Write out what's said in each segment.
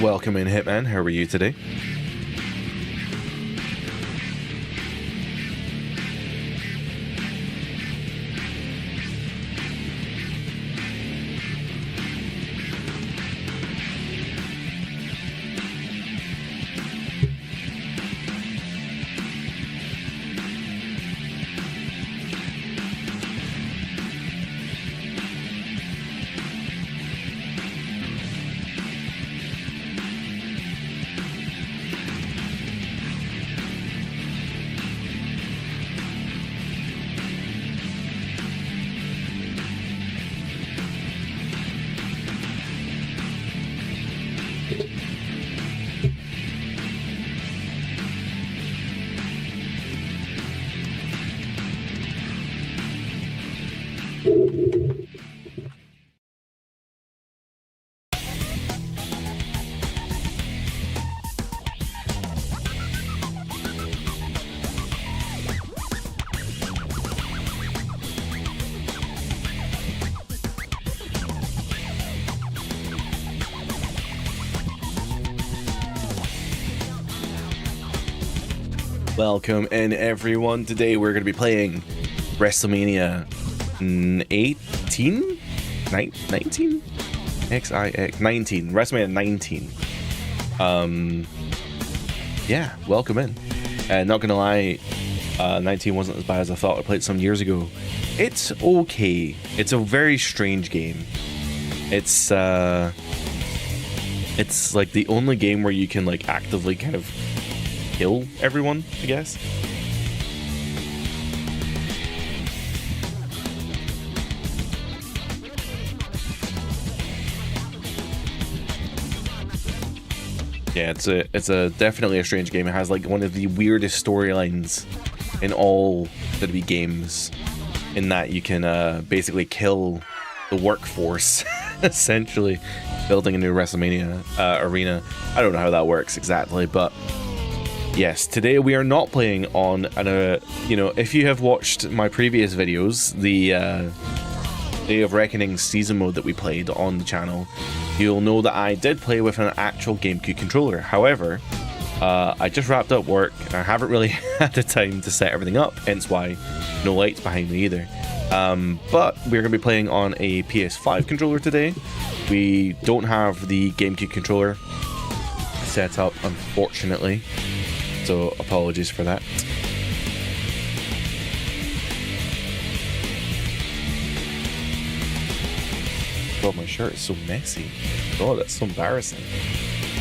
Welcome in, Hitman. How are you today? Welcome in, everyone. Today we're going to be playing WrestleMania 19? XIX? 19. WrestleMania 19. Yeah, welcome in. Not gonna lie, 19 wasn't as bad as I thought. I played some years ago. It's okay. It's a very strange game. It's like the only game where you can like actively kind of kill everyone, I guess. Yeah, it's a definitely a strange game. It has like one of the weirdest storylines in all WWE games, in that you can basically kill the workforce essentially building a new WrestleMania arena. I don't know how that works exactly, but yes, today we are not playing on an, you know, if you have watched my previous videos, the Day of Reckoning season mode that we played on the channel, you'll know that I did play with an actual GameCube controller. However, I just wrapped up work and I haven't really had the time to set everything up, hence why no lights behind me either. But we're going to be playing on a PS5 controller today. We don't have the GameCube controller set up, unfortunately. So apologies for that. God, my shirt is so messy. God, that's so embarrassing.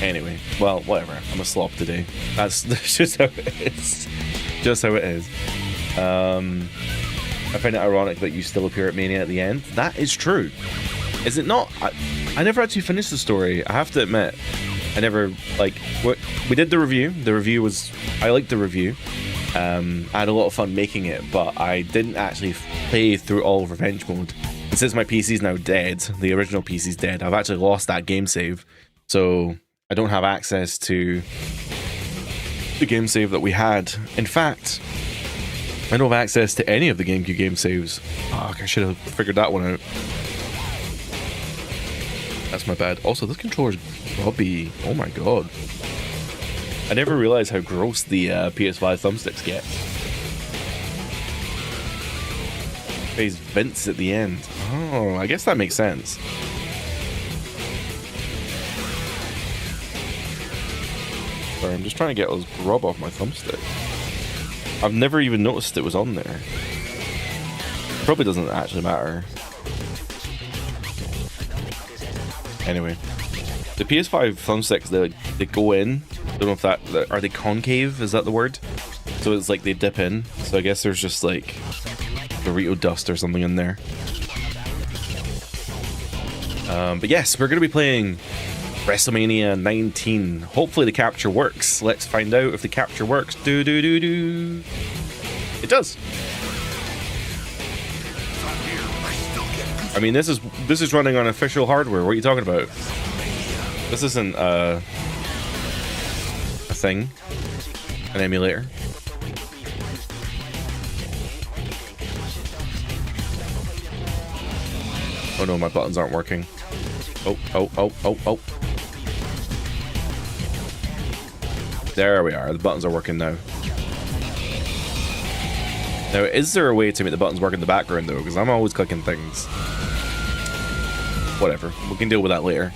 Anyway, well, whatever. I'm a slop today. That's just how it is. Just how it is. I find it ironic that you still appear at Mania at the end. That is true. Is it not? I never actually finished the story. I have to admit. I never, like, we did the review. The review was, I liked the review. I had a lot of fun making it, but I didn't actually play through all of Revenge Mode. And since my PC's now dead, the original PC's dead, I've actually lost that game save. So I don't have access to the game save that we had. In fact, I don't have access to any of the GameCube game saves. Fuck, I should have figured that one out. That's my bad. Also, this controller's grubby. Oh my god. I never realized how gross the PS5 thumbsticks get. Plays Vince at the end. Oh, I guess that makes sense. Sorry, I'm just trying to get all this grub off my thumbstick. I've never even noticed it was on there. Probably doesn't actually matter. Anyway, the PS5 thumbsticks, they go in. I don't know if that, are they concave? Is that the word? So it's like they dip in. So I guess there's just like Dorito dust or something in there. But yes, we're going to be playing WrestleMania 19. Hopefully the capture works. Let's find out if the capture works. It does. I mean, this is running on official hardware. What are you talking about? This isn't a thing, an emulator. Oh no, my buttons aren't working. Oh. There we are. The buttons are working now. Now, is there a way to make the buttons work in the background, though? Because I'm always clicking things. Whatever. We can deal with that later.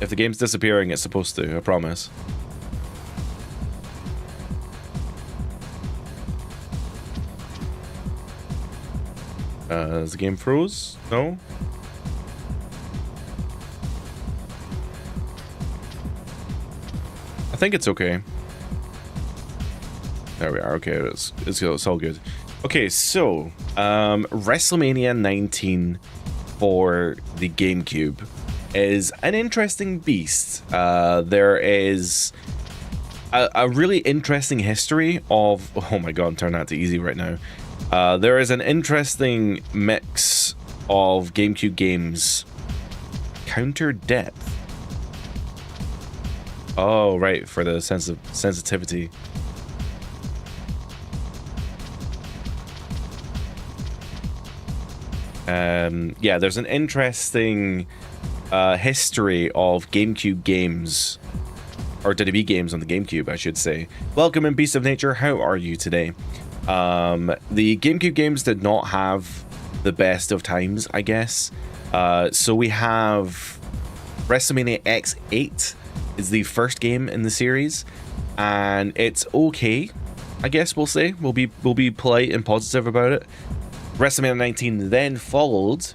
If the game's disappearing, it's supposed to, I promise. Is the game froze? No? I think it's okay. There we are. Okay, it's all good. Okay, so WrestleMania 19 for the GameCube is an interesting beast. There is a really interesting history of... Oh my god, I'm turning that to easy right now. There is an interesting mix of GameCube games. Counter depth. Oh, right, for the sensitivity. Yeah, there's an interesting history of GameCube games, or WWE games on the GameCube, I should say. Welcome in Beast of Nature, how are you today? The GameCube games did not have the best of times, I guess. So we have WrestleMania X8 is the first game in the series, and it's okay, I guess we'll say. We'll be polite and positive about it. WrestleMania 19 then followed,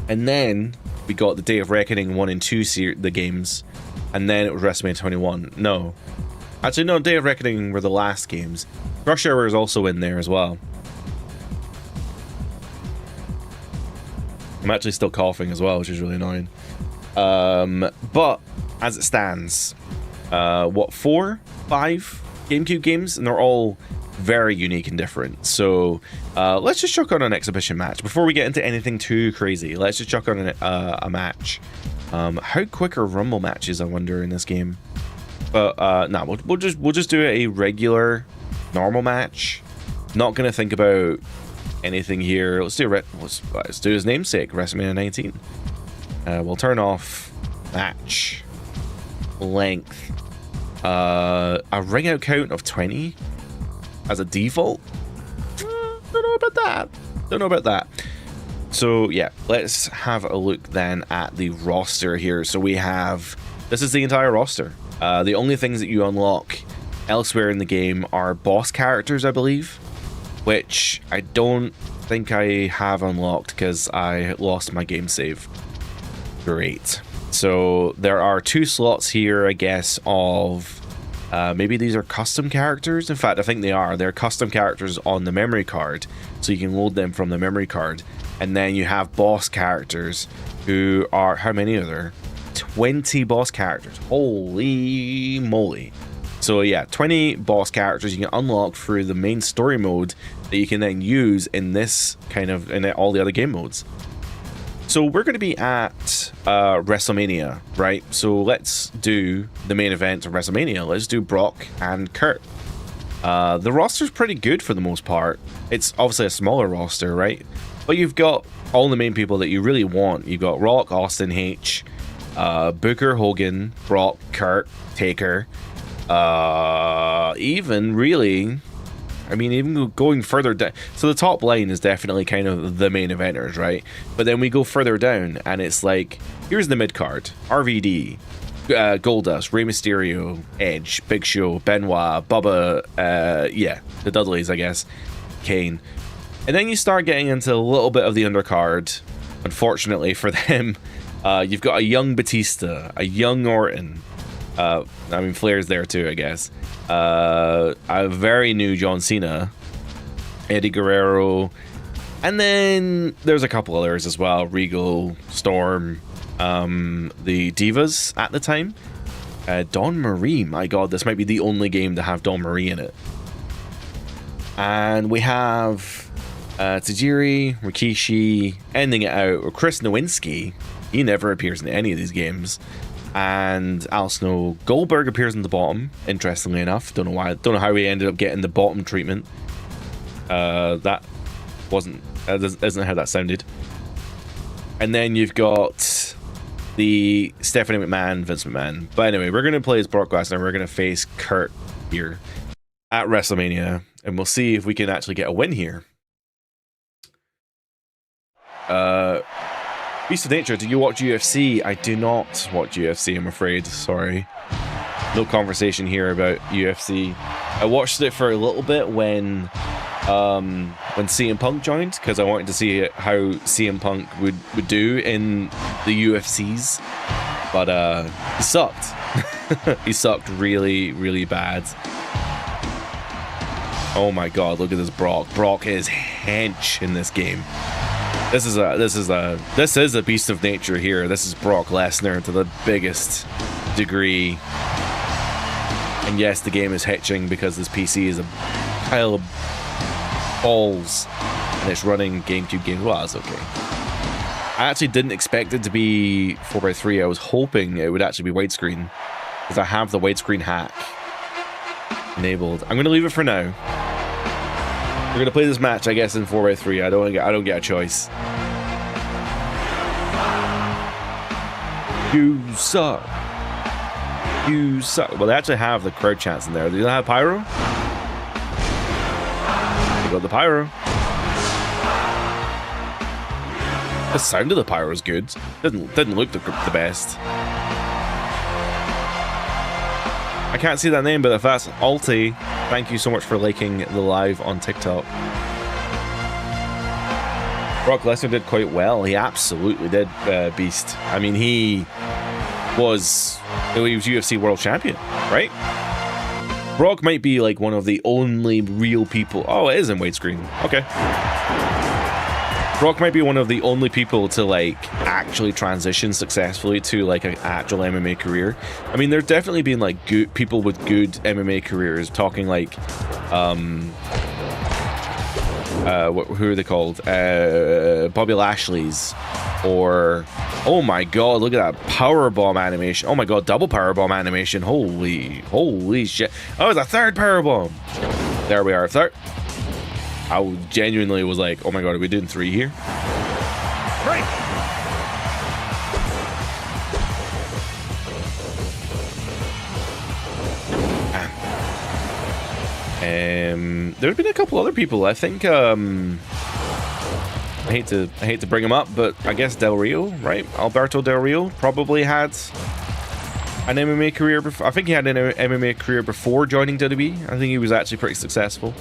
and then we got the Day of Reckoning 1 and 2 the games, and then it was WrestleMania 21. No. Actually, no, Day of Reckoning were the last games. Rush Hour is also in there as well. I'm actually still coughing as well, which is really annoying. But as it stands, what, 4, 5 GameCube games, and they're all very unique and different. So let's just chuck on an exhibition match before we get into anything too crazy. Let's just chuck on a match. How quick are Rumble matches, I wonder, in this game? But nah, we'll just do a regular normal match. Not gonna think about anything here. Let's do his namesake, WrestleMania 19. We'll turn off match length. A ring out count of 20 as a default. Don't know about that. So yeah, let's have a look then at the roster here. So we have, this is the entire roster. The only things that you unlock elsewhere in the game are boss characters, I believe, which I don't think I have unlocked because I lost my game save. Great. So there are 2 slots here, I guess, of maybe these are custom characters. In fact, I think they are. They're custom characters on the memory card, so you can load them from the memory card. And then you have boss characters who are, how many are there? 20 boss characters. Holy moly. So yeah, 20 boss characters you can unlock through the main story mode that you can then use in this kind of, in all the other game modes. So we're going to be at WrestleMania, right? So let's do the main event of WrestleMania. Let's do Brock and Kurt. The roster's pretty good for the most part. It's obviously a smaller roster, right? But you've got all the main people that you really want. You've got Rock, Austin, H, Booker, Hogan, Brock, Kurt, Taker. Even really, I mean, even going further down. So the top line is definitely kind of the main eventers, right? But then we go further down, and it's like, here's the mid card: RVD, Goldust, Rey Mysterio, Edge, Big Show, Benoit, Bubba, yeah, the Dudleys, I guess, Kane. And then you start getting into a little bit of the undercard. Unfortunately for them, you've got a young Batista, a young Orton. I mean, Flair's there too, I guess. A very new John Cena, Eddie Guerrero, and then there's a couple others as well. Regal, Storm, the Divas at the time. Dawn Marie, my god, this might be the only game to have Dawn Marie in it. And we have Tajiri, Rikishi, ending it out with Chris Nowinski. He never appears in any of these games. And Al Snow. Goldberg appears in the bottom, interestingly enough. Don't know why. Don't know how he ended up getting the bottom treatment. That isn't how that sounded. And then you've got the Stephanie McMahon, Vince McMahon. But anyway, we're going to play as Brock Lesnar. We're going to face Kurt here at WrestleMania. And we'll see if we can actually get a win here. Beast of Nature, do you watch UFC? I do not watch UFC, I'm afraid. Sorry. No conversation here about UFC. I watched it for a little bit when CM Punk joined, because I wanted to see how CM Punk would do in the UFCs, but he sucked. He sucked really, really bad. Oh my god, look at this Brock. Brock is hench in this game. This is a beast of nature here. This is Brock Lesnar to the biggest degree. And yes, the game is hitching because this PC is a pile of balls and it's running GameCube games. Well, that's okay. I actually didn't expect it to be 4x3. I was hoping it would actually be widescreen because I have the widescreen hack enabled. I'm going to leave it for now. We're going to play this match, I guess, in 4x3. I don't get a choice. You suck. You suck. Well, they actually have the crowd chants in there. Do you not have pyro? They got the pyro. The sound of the pyro is good. Didn't look the best. I can't see that name, but if that's Alti, thank you so much for liking the live on TikTok. Brock Lesnar did quite well. He absolutely did, Beast. I mean, he was UFC World Champion, right? Brock might be like one of the only real people. Oh, it is in widescreen. Okay. Brock might be one of the only people to like actually transition successfully to like an actual MMA career. I mean, there's definitely been like good people with good MMA careers talking like who are they called? Bobby Lashley's, or oh my god, look at that powerbomb animation. Oh my god, double powerbomb animation. Holy shit. Oh, it's a third powerbomb. There we are, third. I genuinely was like, oh my god, are we doing 3 here? Break. There's been a couple other people. I think I hate to bring him up, but I guess Del Rio, right? Alberto Del Rio probably had an MMA career before. I think he had an MMA career before joining WWE. I think he was actually pretty successful.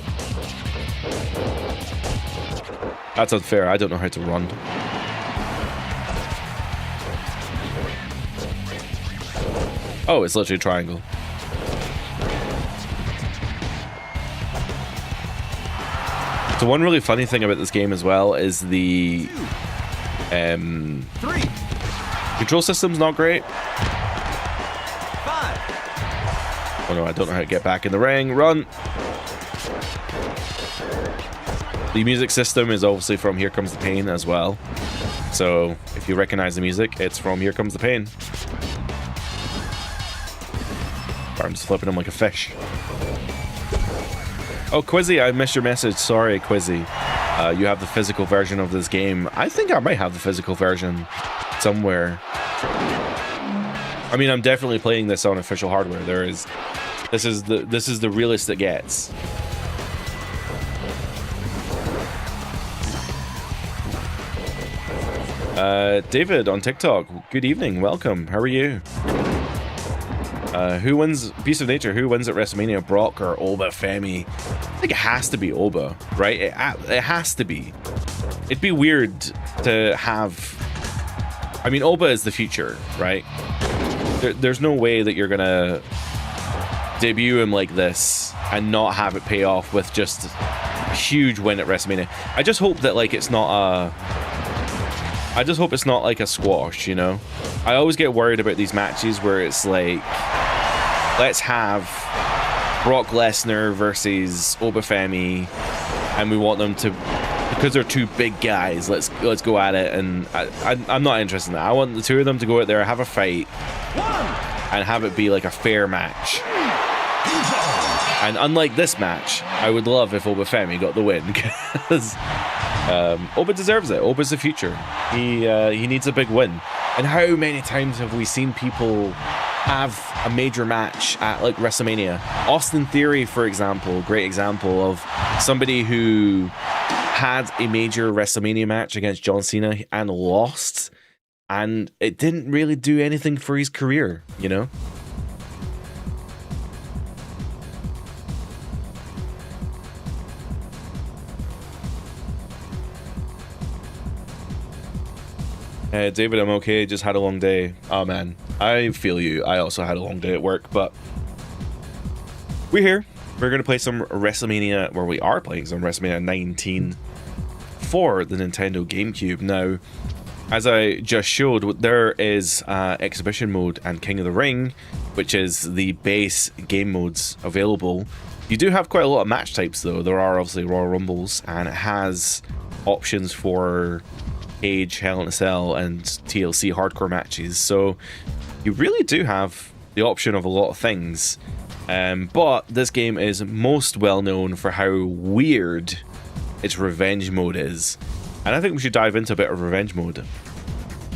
That's unfair. I don't know how to run. Oh, it's literally a triangle. So one really funny thing about this game as well is the control system's not great. Oh no, I don't know how to get back in the ring. Run! The music system is obviously from Here Comes the Pain as well. So if you recognize the music, it's from Here Comes the Pain. I'm just flipping him like a fish. Oh, Quizzy, I missed your message. Sorry, Quizzy. You have the physical version of this game. I think I might have the physical version somewhere. I mean, I'm definitely playing this on official hardware. This is the realest it gets. David on TikTok, good evening, welcome, how are you? Who wins Beast of Nature? Who wins at WrestleMania, Brock or Oba Femi? I think it has to be Oba, right? It has to be. It'd be weird to have... I mean, Oba is the future, right? There's no way that you're gonna debut him like this and not have it pay off with just a huge win at WrestleMania. I just hope that like it's not a... I just hope it's not like a squash, you know? I always get worried about these matches where it's like, let's have Brock Lesnar versus Oba Femi, and we want them to, because they're two big guys, let's go at it, and I'm not interested in that. I want the two of them to go out there, have a fight, and have it be like a fair match. And unlike this match, I would love if Oba Femi got the win, because Oba deserves it. Oba's the future. He needs a big win. And how many times have we seen people have a major match at like WrestleMania? Austin Theory, for example, great example of somebody who had a major WrestleMania match against John Cena and lost, and it didn't really do anything for his career, you know? David, I'm okay. Just had a long day. Oh man, I feel you. I also had a long day at work, but we're here. We're gonna play some WrestleMania, where we are playing some WrestleMania 19 for the Nintendo GameCube. Now, as I just showed, there is Exhibition Mode and King of the Ring, which is the base game modes available. You do have quite a lot of match types though. There are obviously Royal Rumbles, and it has options for Cage, Hell in a Cell, and TLC hardcore matches. So you really do have the option of a lot of things. But this game is most well known for how weird its revenge mode is, and I think we should dive into a bit of revenge mode.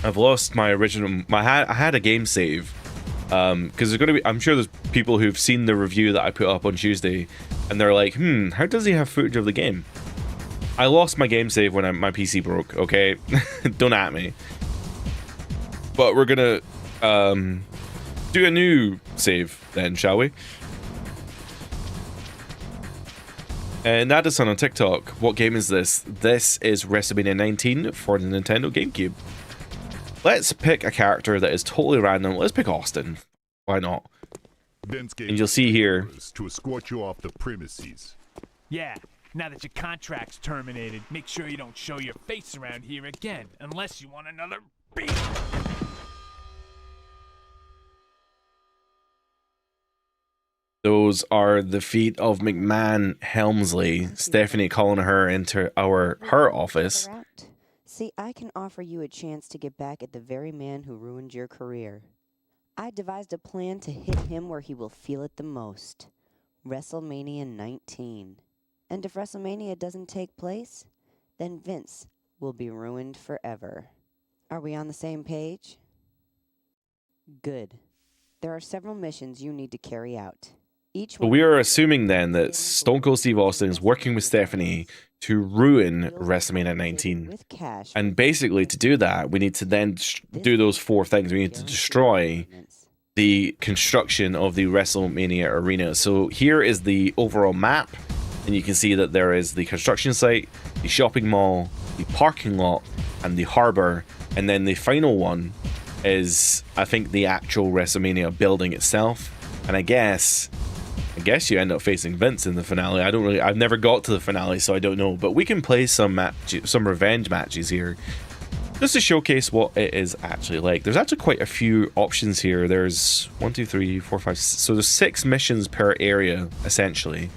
I've lost my original. I had a game save because there's going to be. I'm sure there's people who've seen the review that I put up on Tuesday, and they're like, how does he have footage of the game? I lost my game save when my PC broke, okay? Don't at me. But we're gonna do a new save then, shall we? And that is on TikTok. What game is this? This is WrestleMania 19 for the Nintendo GameCube. Let's pick a character that is totally random. Let's pick Austin. Why not? And you'll see here. To escort you off the premises. Yeah. Now that your contract's terminated, make sure you don't show your face around here again, unless you want another beat. Those are the feet of McMahon Helmsley. Stephanie calling her into her office. See, I can offer you a chance to get back at the very man who ruined your career. I devised a plan to hit him where he will feel it the most. WrestleMania 19. And if WrestleMania doesn't take place, then Vince will be ruined forever. Are we on the same page? Good. There are several missions you need to carry out. We are assuming then that Stone Cold Steve Austin is working with Stephanie to ruin WrestleMania 19. And basically to do that, we need to then do those four things. We need to destroy the construction of the WrestleMania arena. So here is the overall map. And you can see that there is the construction site, the shopping mall, the parking lot, and the harbor. And then the final one is, I think, the actual WrestleMania building itself. And I guess you end up facing Vince in the finale. I've never got to the finale, so I don't know. But we can play some revenge matches here, just to showcase what it is actually like. There's actually quite a few options here. There's 1, 2, 3, 4, 5. So there's 6 missions per area, essentially.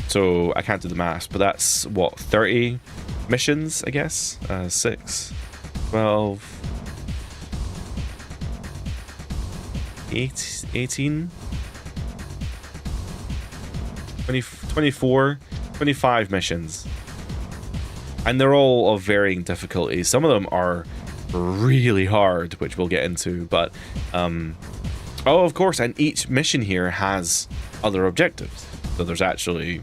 So I can't do the maths, but that's what, 30 missions, I guess? 6, 12, 8, 18, 20, 24, 25 missions. And they're all of varying difficulties. Some of them are really hard, which we'll get into, but oh, of course, and each mission here has other objectives. So there's actually,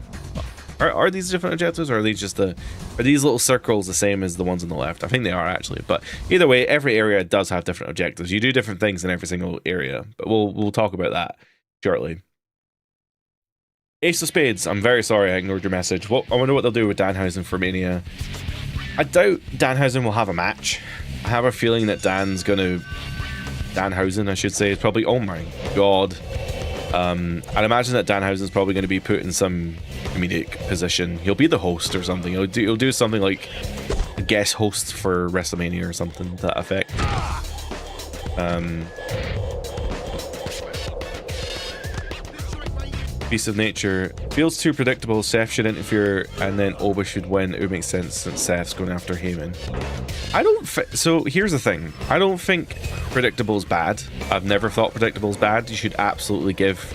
are these different objectives, or are these just are these little circles the same as the ones on the left? I think they are actually, but either way, every area does have different objectives. You do different things in every single area, but we'll talk about that shortly. Ace of Spades, I'm very sorry I ignored your message. I wonder what they'll do with Danhausen for Mania. I doubt Danhausen will have a match. I have a feeling that Danhausen, I should say, is probably, oh my god. I'd imagine that Danhausen's probably going to be put in some comedic position. He'll be the host or something. He'll do something like a guest host for WrestleMania or something to that effect. Piece of Nature feels too predictable. Seth should interfere, and then Oba should win. It would make sense since Seth's going after Heyman. So here's the thing. I don't think predictable is bad. I've never thought predictable is bad. You should absolutely give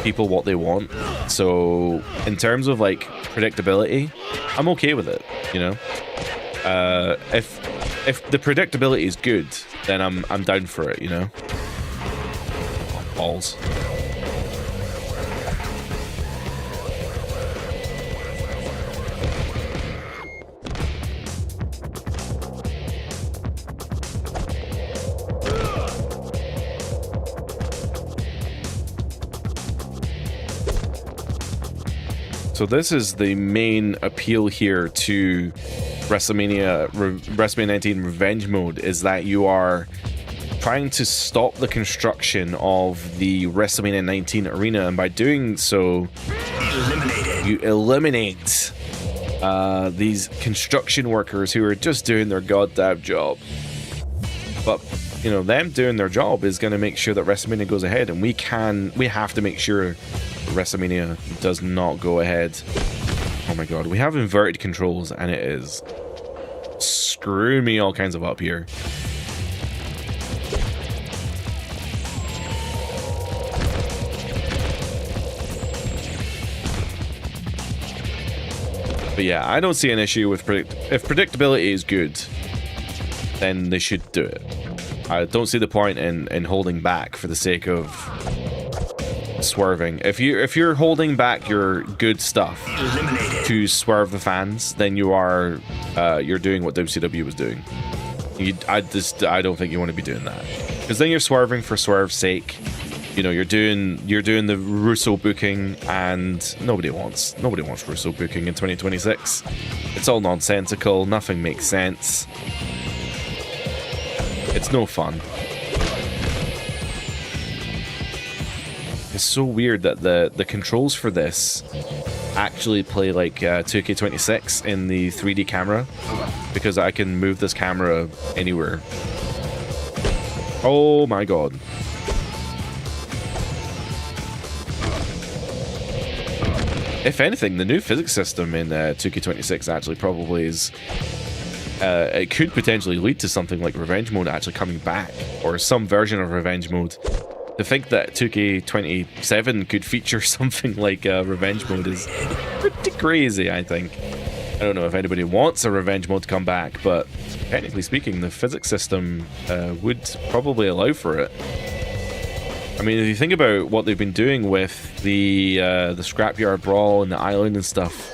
people what they want. So in terms of like predictability, I'm okay with it, you know. If the predictability is good, then I'm down for it, you know. Balls. So this is the main appeal here to WrestleMania 19 Revenge Mode, is that you are trying to stop the construction of the WrestleMania 19 arena, and by doing so, you eliminate these construction workers who are just doing their goddamn job. But you know, them doing their job is going to make sure that WrestleMania goes ahead, and we have to make sure WrestleMania does not go ahead. Oh my god, we have inverted controls and it is screwing me all kinds of up here. But yeah, I don't see an issue with if predictability is good, then they should do it. I don't see the point in holding back for the sake of swerving. If you're holding back your good stuff to swerve the fans, then you're doing what WCW was doing. I don't think you want to be doing that, because then you're swerving for swerve's sake. You know, you're doing the Russo booking, and nobody wants Russo booking in 2026. It's all nonsensical. Nothing makes sense. It's no fun. It's so weird that the controls for this actually play like 2K26 in the 3D camera, because I can move this camera anywhere. Oh my god. If anything, the new physics system in 2K26 actually probably is... it could potentially lead to something like Revenge Mode actually coming back, or some version of Revenge Mode. To think that 2K27 could feature something like Revenge Mode is pretty crazy, I think. I don't know if anybody wants a Revenge Mode to come back, but technically speaking, the physics system would probably allow for it. I mean, if you think about what they've been doing with the Scrapyard Brawl and the island and stuff,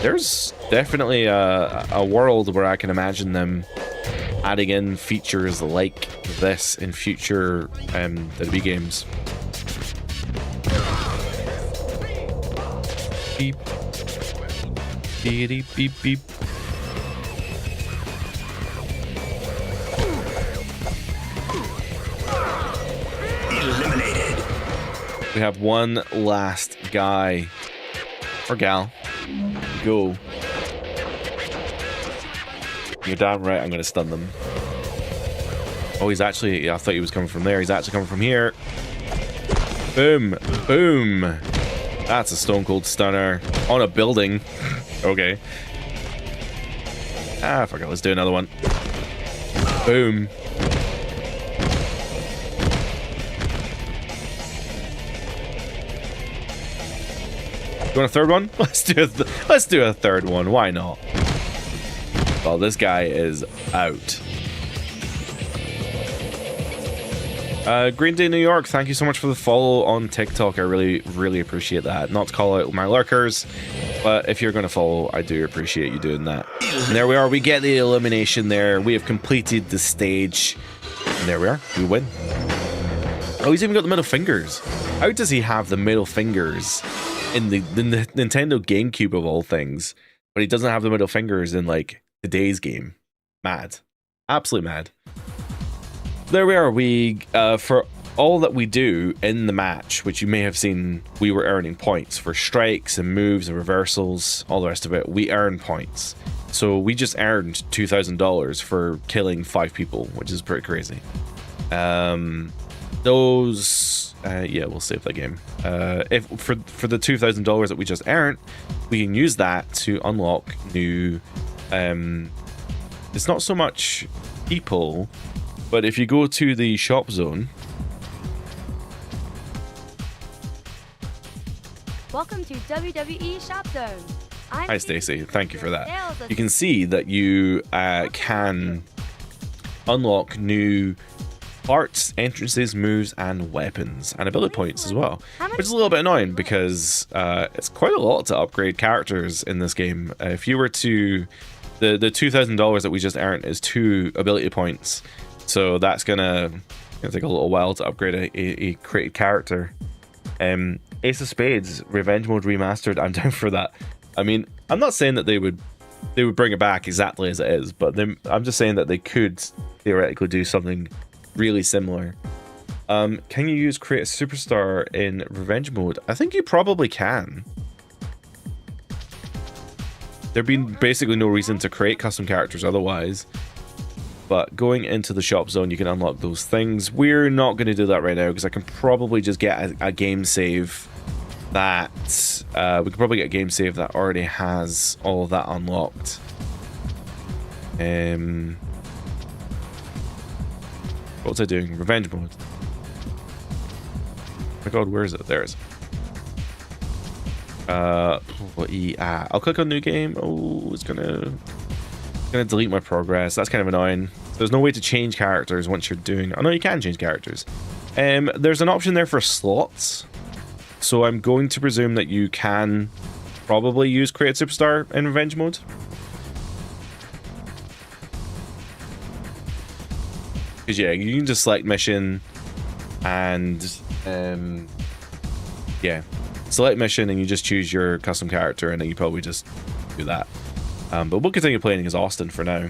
there's definitely a world where I can imagine them adding in features like this in future WWE games. Beep. Beep, beep, beep. Eliminated. We have one last guy or gal. Go. You're damn right, I'm going to stun them. Oh, he's actually... I thought he was coming from there. He's actually coming from here. Boom. Boom. That's a stone cold stunner. On a building. Okay. Ah, fuck it. Let's do another one. Boom. You want a third one? Let's do a third one. Why not? Well, this guy is out. Green Day New York, thank you so much for the follow on TikTok. I really appreciate that. Not to call out my lurkers, but if you're going to follow, I do appreciate you doing that. And there we are. We get the elimination there. We have completed the stage. And there we are. We win. Oh, he's even got the middle fingers. How does he have the middle fingers in the Nintendo GameCube of all things, but he doesn't have the middle fingers in, like, today's game? Mad. Absolutely mad. There we are. We for all that we do in the match, which you may have seen, we were earning points for strikes and moves and reversals, all the rest of it. We earn points. So we just earned $2,000 for killing 5 people, which is pretty crazy. Those yeah, we'll save that game. If for the $2,000 that we just earned, we can use that to unlock new it's not so much people, but if you go to the shop zone. Welcome to WWE Shop Zone. Hi, Stacy. Thank you for that. You can see that you can unlock new parts, entrances, moves, and weapons, and ability points as well, which is a little bit annoying because it's quite a lot to upgrade characters in this game. If you were to... The $2,000 that we just earned is 2 ability points, so that's gonna take a little while to upgrade a created character. Ace of Spades Revenge Mode Remastered, I'm down for that. I mean, I'm not saying that they would bring it back exactly as it is, but I'm just saying that they could theoretically do something really similar. Can you use Create a Superstar in Revenge Mode? I think you probably can. There'd be basically no reason to create custom characters otherwise. But going into the shop zone, you can unlock those things. We're not going to do that right now because I can probably just get a game save that... we can probably get a game save that already has all of that unlocked. What was I doing? Revenge Mode. Oh my god, where is it? There it is. I'll click on new game. Oh, it's gonna delete my progress. That's kind of annoying. There's no way to change characters once you're doing... Oh no, you can change characters. There's an option there for slots, so I'm going to presume that you can probably use Create Superstar in Revenge Mode. Because yeah, you can just select mission and yeah, select mission and you just choose your custom character and then you probably just do that. But we'll continue playing as Austin for now.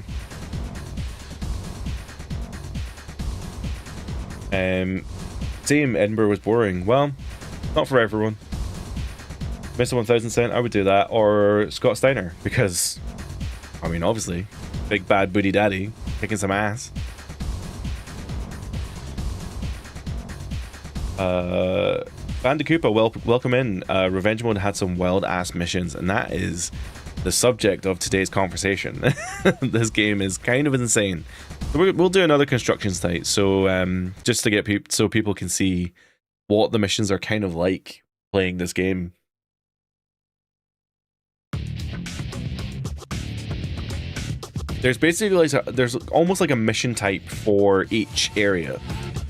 Same, Edinburgh was boring. Well, not for everyone. Mr. 1000 Cent, I would do that, or Scott Steiner, because I mean obviously big bad booty daddy kicking some ass. Bandicoopa, welcome in. Revenge Mode had some wild ass missions, and that is the subject of today's conversation. This game is kind of insane. We'll do another construction site, so just to get so people can see what the missions are kind of like playing this game. There's basically like there's almost like a mission type for each area.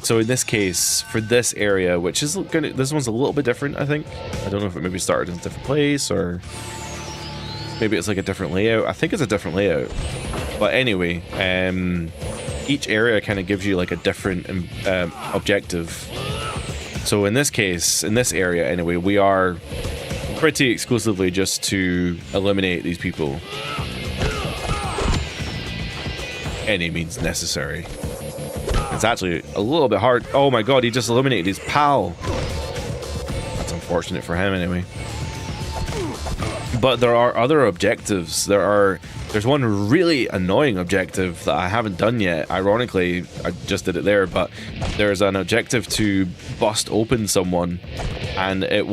So in this case, for this area, which is this one's a little bit different, I think. I don't know if it maybe started in a different place or maybe it's like a different layout. I think it's a different layout. But anyway, each area kind of gives you like a different objective. So in this case, in this area anyway, we are pretty exclusively just to eliminate these people. Any means necessary. It's actually a little bit hard. Oh my god, he just eliminated his pal. That's unfortunate for him anyway. But there are other objectives. There's one really annoying objective that I haven't done yet. Ironically, I just did it there, but there's an objective to bust open someone, and it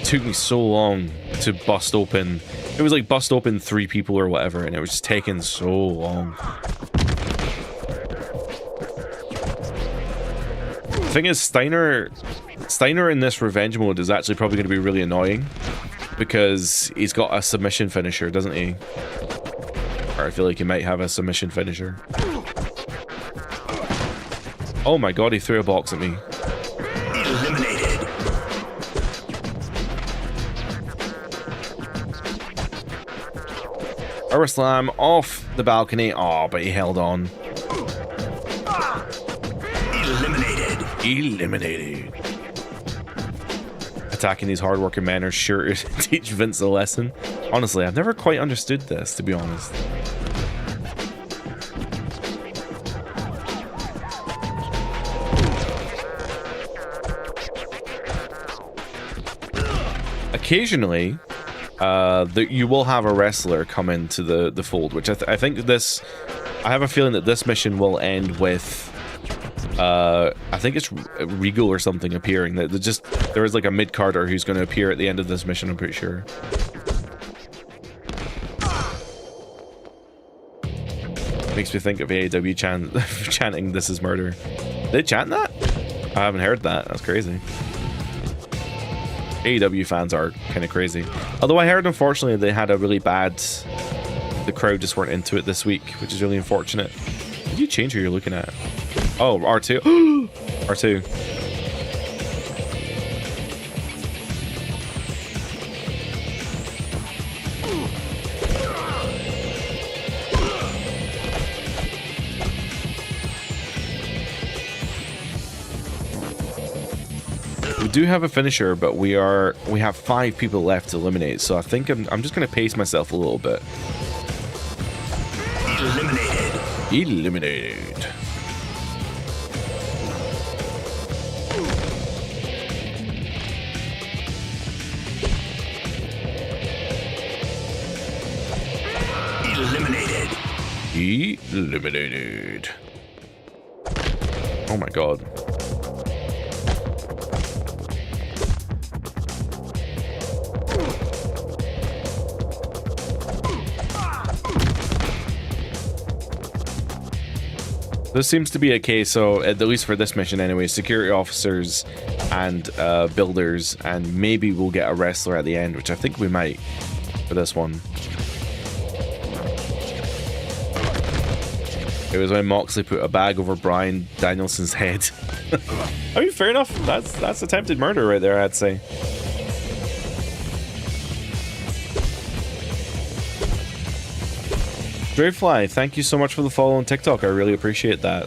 took me so long to bust open. It was like bust open 3 people or whatever, and it was just taking so long. The thing is, Steiner in this Revenge Mode is actually probably going to be really annoying because he's got a submission finisher, doesn't he? Or I feel like he might have a submission finisher. Oh my god, he threw a box at me. Eliminated. Power slam off the balcony. Oh, but he held on. Eliminated. Attacking these hardworking men are sure to teach Vince a lesson. Honestly, I've never quite understood this, to be honest. Occasionally, you will have a wrestler come into the fold, which I think this... I have a feeling that this mission will end with... I think it's Regal or something appearing. There is like a mid-carder who's going to appear at the end of this mission, I'm pretty sure. Makes me think of AEW chanting "This is murder." Did they chant that? I haven't heard that. That's crazy. AEW fans are kind of crazy. Although I heard, unfortunately, they had a really bad... The crowd just weren't into it this week, which is really unfortunate. Did you change who you're looking at? Oh, R2. R2. We do have a finisher, but we have 5 people left to eliminate, so I think I'm just gonna pace myself a little bit. Eliminated. Eliminated. Eliminated. Eliminated. Oh my god. This seems to be a case, so at least for this mission anyway, security officers and builders, and maybe we'll get a wrestler at the end, which I think we might for this one. It was when Moxley put a bag over Bryan Danielson's head. I mean, fair enough. That's attempted murder right there, I'd say. Drayfly, thank you so much for the follow on TikTok. I really appreciate that.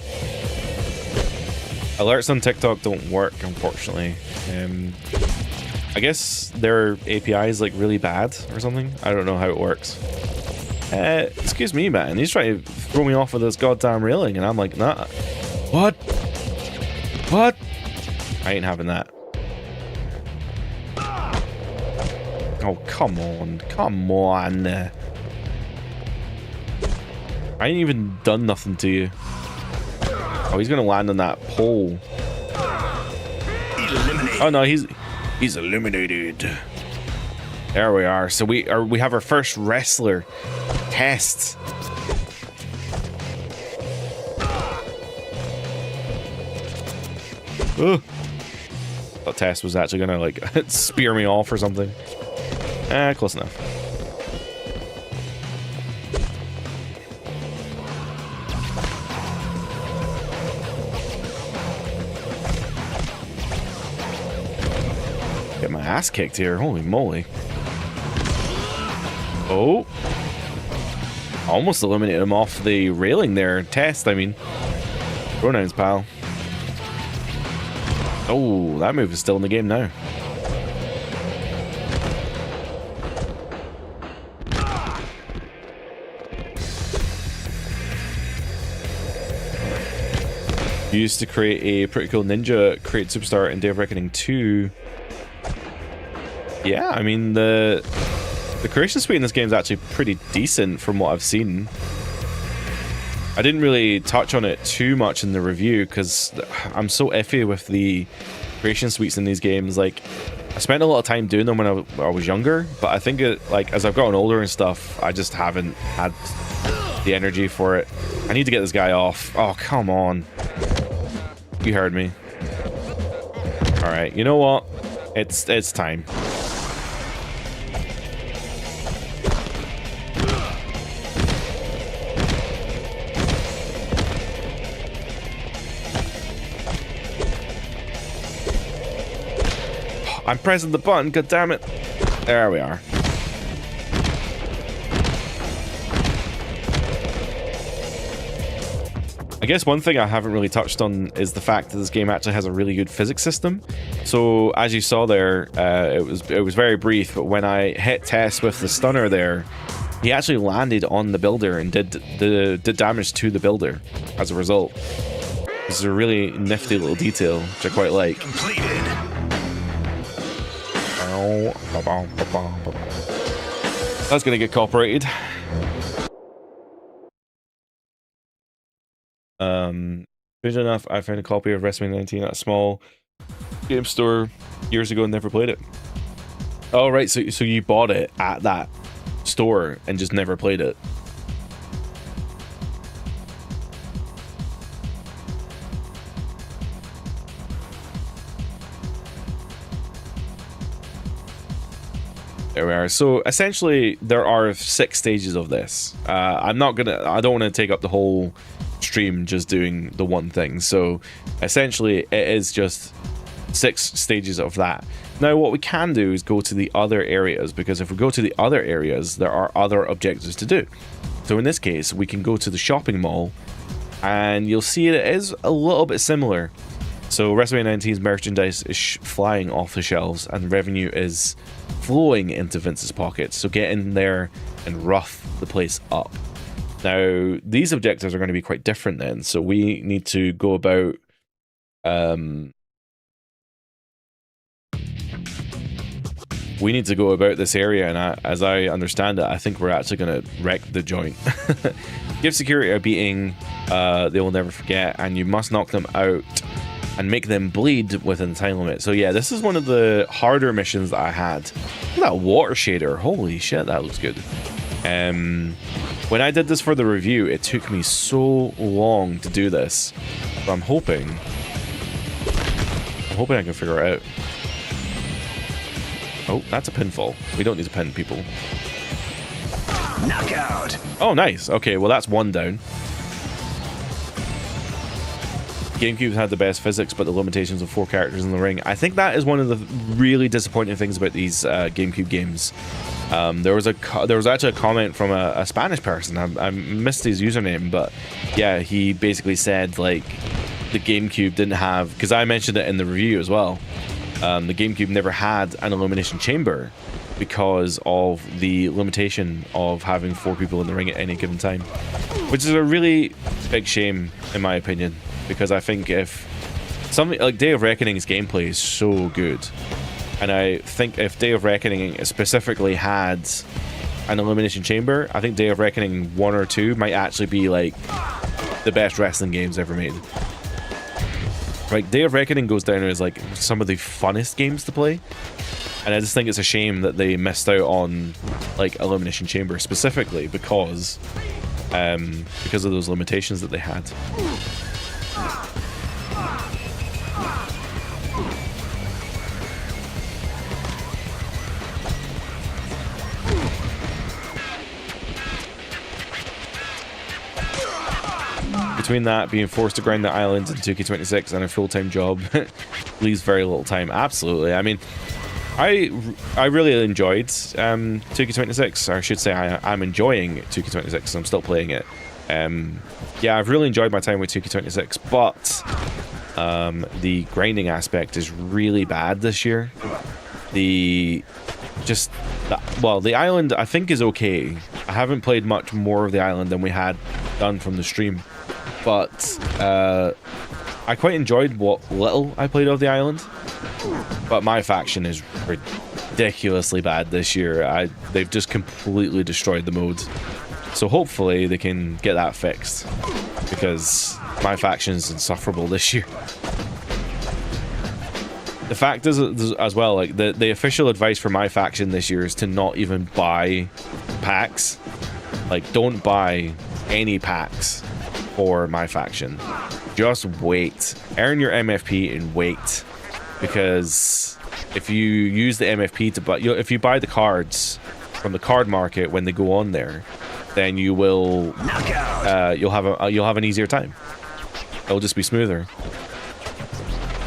Alerts on TikTok don't work, unfortunately. I guess their API is like really bad or something. I don't know how it works. Excuse me, man. He's trying to throw me off with this goddamn railing, and I'm like, nah. What? What? I ain't having that. Oh, come on. Come on. I ain't even done nothing to you. Oh, he's gonna land on that pole. Oh no, he's eliminated. There we are. So we have our first wrestler test. Ugh. That test was actually gonna like spear me off or something. Close enough. Get my ass kicked here. Holy moly. Oh. Almost eliminated him off the railing there. Test, I mean. Pronouns, pal. Oh, that move is still in the game now. Used to create a pretty cool ninja create superstar in Day of Reckoning 2. Yeah, I mean the creation suite in this game is actually pretty decent from what I've seen. I didn't really touch on it too much in the review because I'm so iffy with the creation suites in these games. Like, I spent a lot of time doing them when I was younger, but I think like as I've gotten older and stuff, I just haven't had the energy for it. I need to get this guy off. Oh, come on. You heard me. All right, you know what? It's time. I'm pressing the button, god damn it. There we are. I guess one thing I haven't really touched on is the fact that this game actually has a really good physics system. So as you saw there, it was very brief, but when I hit Tess with the stunner there, he actually landed on the builder and did damage to the builder as a result. This is a really nifty little detail, which I quite like. Completed. That's gonna get copyrighted. Strange enough, I found a copy of WrestleMania 19 at a small game store years ago and never played it. Oh right, so you bought it at that store and just never played it. There we are. So essentially, there are 6 stages of this. I don't want to take up the whole stream just doing the one thing. So essentially, it is just 6 stages of that. Now, what we can do is go to the other areas, because if we go to the other areas, there are other objectives to do. So in this case, we can go to the shopping mall, and you'll see it is a little bit similar. So WrestleMania 19's merchandise is flying off the shelves, and revenue is flowing into Vince's pockets. So get in there and rough the place up. Now, these objectives are going to be quite different then. So we need to go about... we need to go about this area, and as I understand it, I think we're actually going to wreck the joint. Give security a beating they will never forget, and you must knock them out and make them bleed within the time limit. So yeah, this is one of the harder missions that I had. Look at that water shader. Holy shit, that looks good. When I did this for the review, it took me so long to do this. But I'm hoping I can figure it out. Oh, that's a pinfall. We don't need to pin people. Knockout. Oh, nice. Okay, well, that's one down. GameCube had the best physics, but the limitations of 4 characters in the ring. I think that is one of the really disappointing things about these GameCube games. There was actually a comment from a Spanish person. I missed his username, but yeah, he basically said like the GameCube didn't have, because I mentioned it in the review as well. The GameCube never had an elimination chamber because of the limitation of having 4 people in the ring at any given time, which is a really big shame in my opinion, because I think if something like Day of Reckoning's gameplay is so good, and I think if Day of Reckoning specifically had an elimination chamber, I think Day of Reckoning 1 or 2 might actually be like the best wrestling games ever made. Like, Day of Reckoning goes down as like some of the funnest games to play, and I just think it's a shame that they missed out on like Elimination Chamber specifically because of those limitations that they had. Between that, being forced to grind the islands in 2K26 and a full-time job leaves very little time. Absolutely. I mean, I really enjoyed 2K26. Or I should say I'm enjoying 2K26. I'm still playing it. Yeah, I've really enjoyed my time with 2K26, but the grinding aspect is really bad this year. The island I think is okay. I haven't played much more of the island than we had done from the stream, but I quite enjoyed what little I played of the island. But my faction is ridiculously bad this year. They've just completely destroyed the mode. So hopefully they can get that fixed, because my faction is insufferable this year. The fact is as well, like the official advice for my faction this year is to not even buy packs. Like, don't buy any packs for my faction. Just wait. Earn your MFP and wait. Because if you use the MFP to buy, if you buy the cards from the card market when they go on there, then you will you'll have an easier time. It'll just be smoother.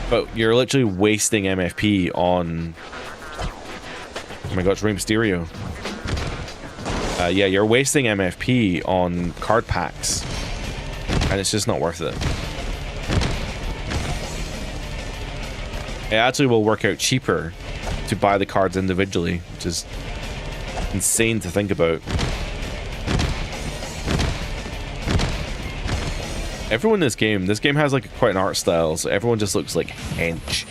But you're literally wasting MFP on... Oh my god, it's Rey Mysterio. Yeah, you're wasting MFP on card packs, and it's just not worth it. It actually will work out cheaper to buy the cards individually, which is insane to think about. Everyone in this game has like quite an art style, so everyone just looks like hench.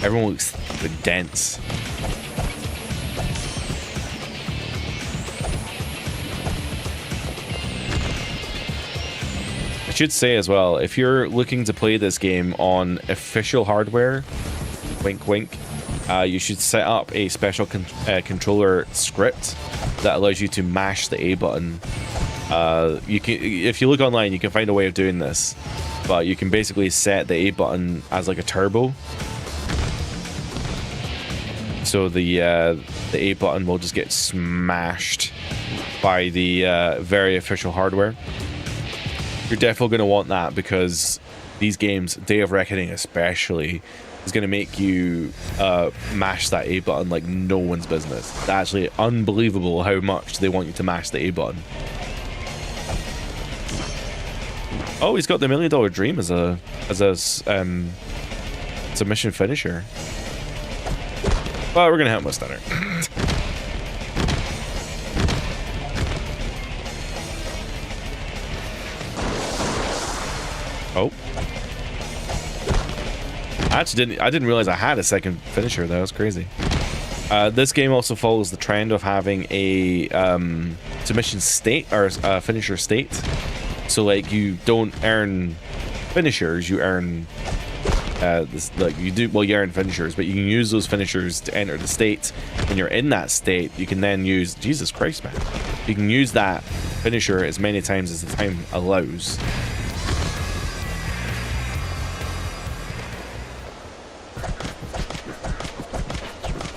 Everyone looks like dense. I should say as well, if you're looking to play this game on official hardware, wink wink, you should set up a special controller script that allows you to mash the A button. You can, if you look online, you can find a way of doing this, but you can basically set the A button as like a turbo. So the A button will just get smashed by the very official hardware. You're definitely going to want that, because these games, Day of Reckoning especially, is going to make you mash that A button like no one's business. It's actually unbelievable how much they want you to mash the A button. Oh, he's got the $1 Million Dream as a submission finisher. Well, we're gonna help him with stunner. Oh, I didn't realize I had a second finisher. That was crazy. This game also follows the trend of having a submission state, or finisher state. So like, you don't earn finishers, you earn you earn finishers, but you can use those finishers to enter the state. When you're in that state, you can then use, Jesus Christ, man, you can use that finisher as many times as the time allows.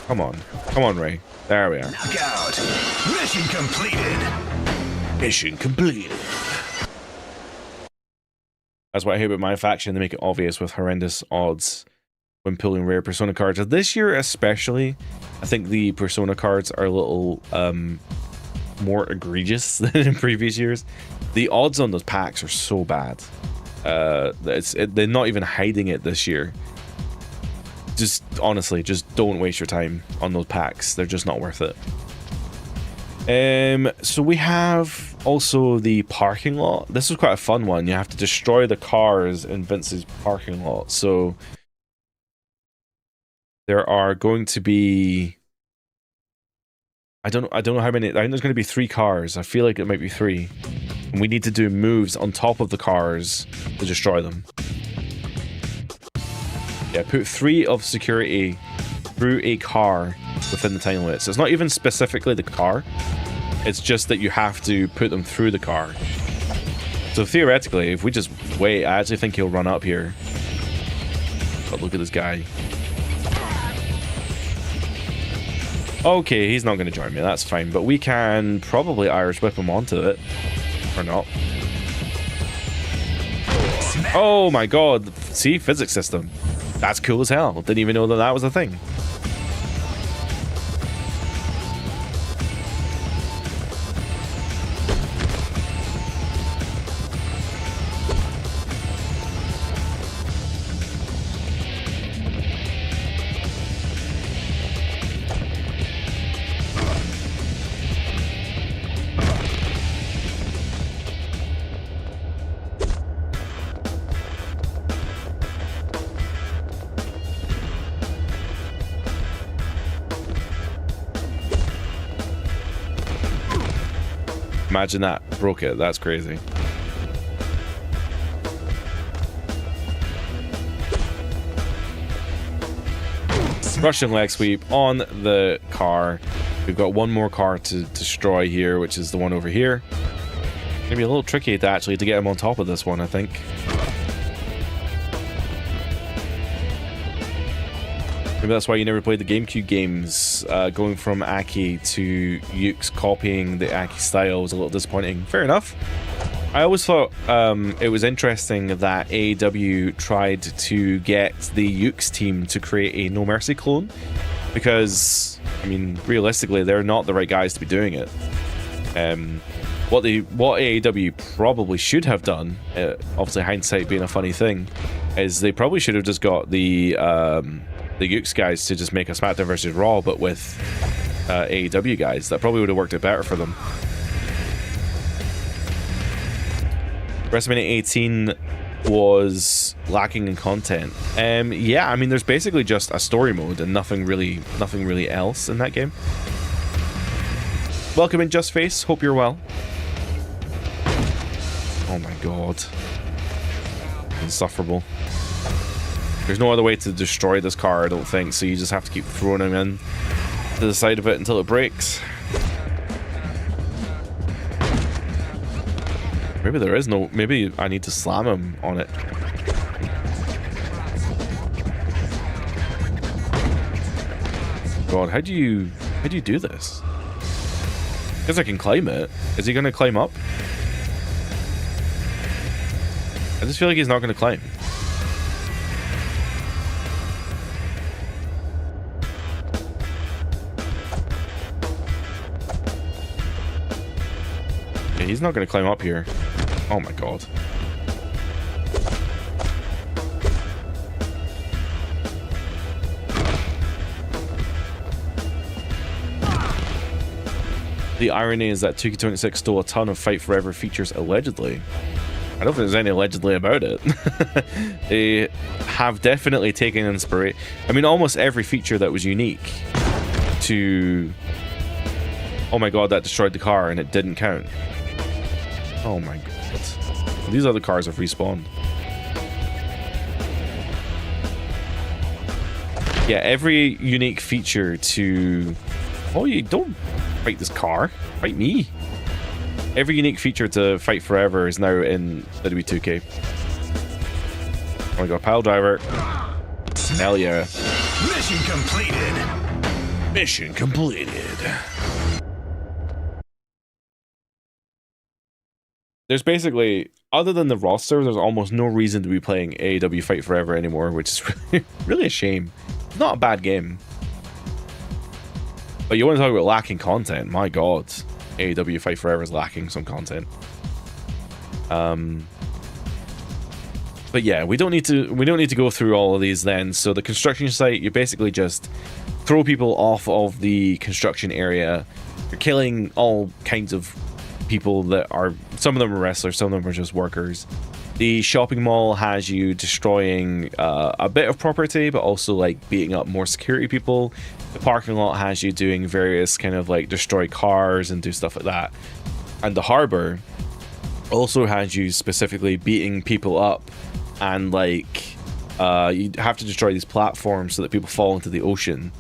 Come on, Ray. There we are. Knockout. Mission completed. Mission completed. That's what I hate about my faction. They make it obvious with horrendous odds when pulling rare Persona cards. This year especially, I think the Persona cards are a little more egregious than in previous years. The odds on those packs are so bad. They're not even hiding it this year. Just honestly, just don't waste your time on those packs. They're just not worth it. So we have also the parking lot. This was quite a fun one. You have to destroy the cars in Vince's parking lot. So there are going to be, I don't know how many. I think there's going to be 3 cars. I feel like it might be 3. And we need to do moves on top of the cars to destroy them. Yeah, put 3 of security through a car within the time limit. So it's not even specifically the car. It's just that you have to put them through the car. So theoretically, if we just wait, I actually think he'll run up here. But look at this guy. Okay, he's not going to join me. That's fine. But we can probably Irish whip him onto it. Or not. Oh my god. See? Physics system. That's cool as hell. Didn't even know that that was a thing. Imagine that. Broke it. That's crazy. Russian leg sweep on the car. We've got one more car to destroy here, which is the one over here. Gonna be a little tricky to actually to get him on top of this one, I think. Maybe that's why you never played the GameCube games. Going from Aki to Yuke's copying the Aki style was a little disappointing. Fair enough. I always thought it was interesting that AEW tried to get the Yuke's team to create a No Mercy clone, because, I mean, realistically, they're not the right guys to be doing it. What AEW probably should have done, obviously hindsight being a funny thing, is they probably should have just got the Yuke's guys to just make a SmackDown vs. Raw, but with AEW guys. That probably would have worked out better for them. WrestleMania 18 was lacking in content. Yeah, I mean, there's basically just a story mode and nothing really else in that game. Welcome in, Just Face. Hope you're well. Oh my god. Insufferable. There's no other way to destroy this car, I don't think, so you just have to keep throwing them in to the side of it until it breaks. Maybe there is no... Maybe I need to slam him on it. God, how do you do this? I guess I can climb it. Is he gonna climb up? I just feel like he's not gonna climb. Yeah, he's not gonna climb up here. Oh my God. The irony is that 2K26 stole a ton of Fight Forever features allegedly. I don't think there's any allegedly about it. They have definitely taken inspiration. I mean, almost every feature that was unique to... Oh my God, that destroyed the car and it didn't count. Oh my God. These other cars have respawned. Yeah, every unique feature to... Oh, you don't fight this car. Fight me. Every unique feature to Fight Forever is now in WWE 2K. Oh my God, pile driver. Hell yeah. Mission completed. Mission completed. There's basically, other than the roster, there's almost no reason to be playing AEW Fight Forever anymore, which is really a shame. It's not a bad game. But you want to talk about lacking content? My God, AEW Fight Forever is lacking some content. But yeah, we don't need to go through all of these then. So the construction site, you basically just throw people off of the construction area. You're killing all kinds of people that are, some of them are wrestlers, some of them are just workers. The shopping mall has you destroying a bit of property, but also like beating up more security people. The parking lot has you doing various kind of like destroy cars and do stuff like that. And the harbor also has you specifically beating people up and like you have to destroy these platforms so that people fall into the ocean.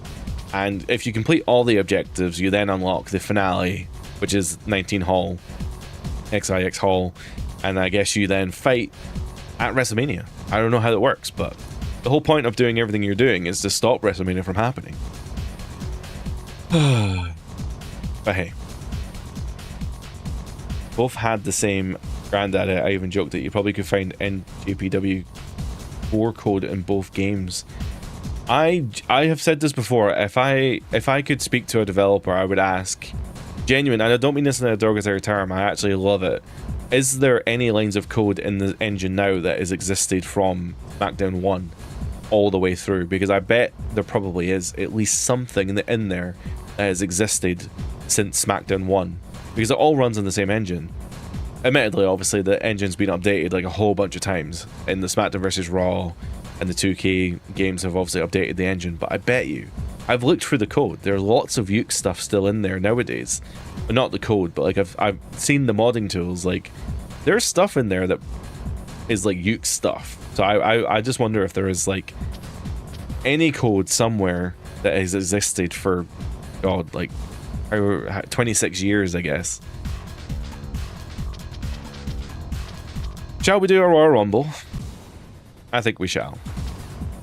And if you complete all the objectives, you then unlock the finale, which is 19 Hall, XIX Hall. And I guess you then fight at WrestleMania. I don't know how that works, but the whole point of doing everything you're doing is to stop WrestleMania from happening. But hey. Both had the same granddad. I even joked that you probably could find NJPW 4 code in both games. I have said this before. If I could speak to a developer, I would ask, genuine, and I don't mean this in a derogatory term, I actually love it. Is there any lines of code in the engine now that has existed from SmackDown 1 all the way through? Because I bet there probably is at least something in there that has existed since SmackDown 1. Because it all runs on the same engine. Admittedly, obviously, the engine's been updated like a whole bunch of times. In the SmackDown vs. Raw and the 2K games have obviously updated the engine. But I bet you, I've looked through the code. There's lots of Uke stuff still in there nowadays. But not the code, but like I've seen the modding tools. Like there's stuff in there that is like Uke stuff. So I just wonder if there is like any code somewhere that has existed for, God, like 26 years, I guess. Shall we do a Royal Rumble? I think we shall.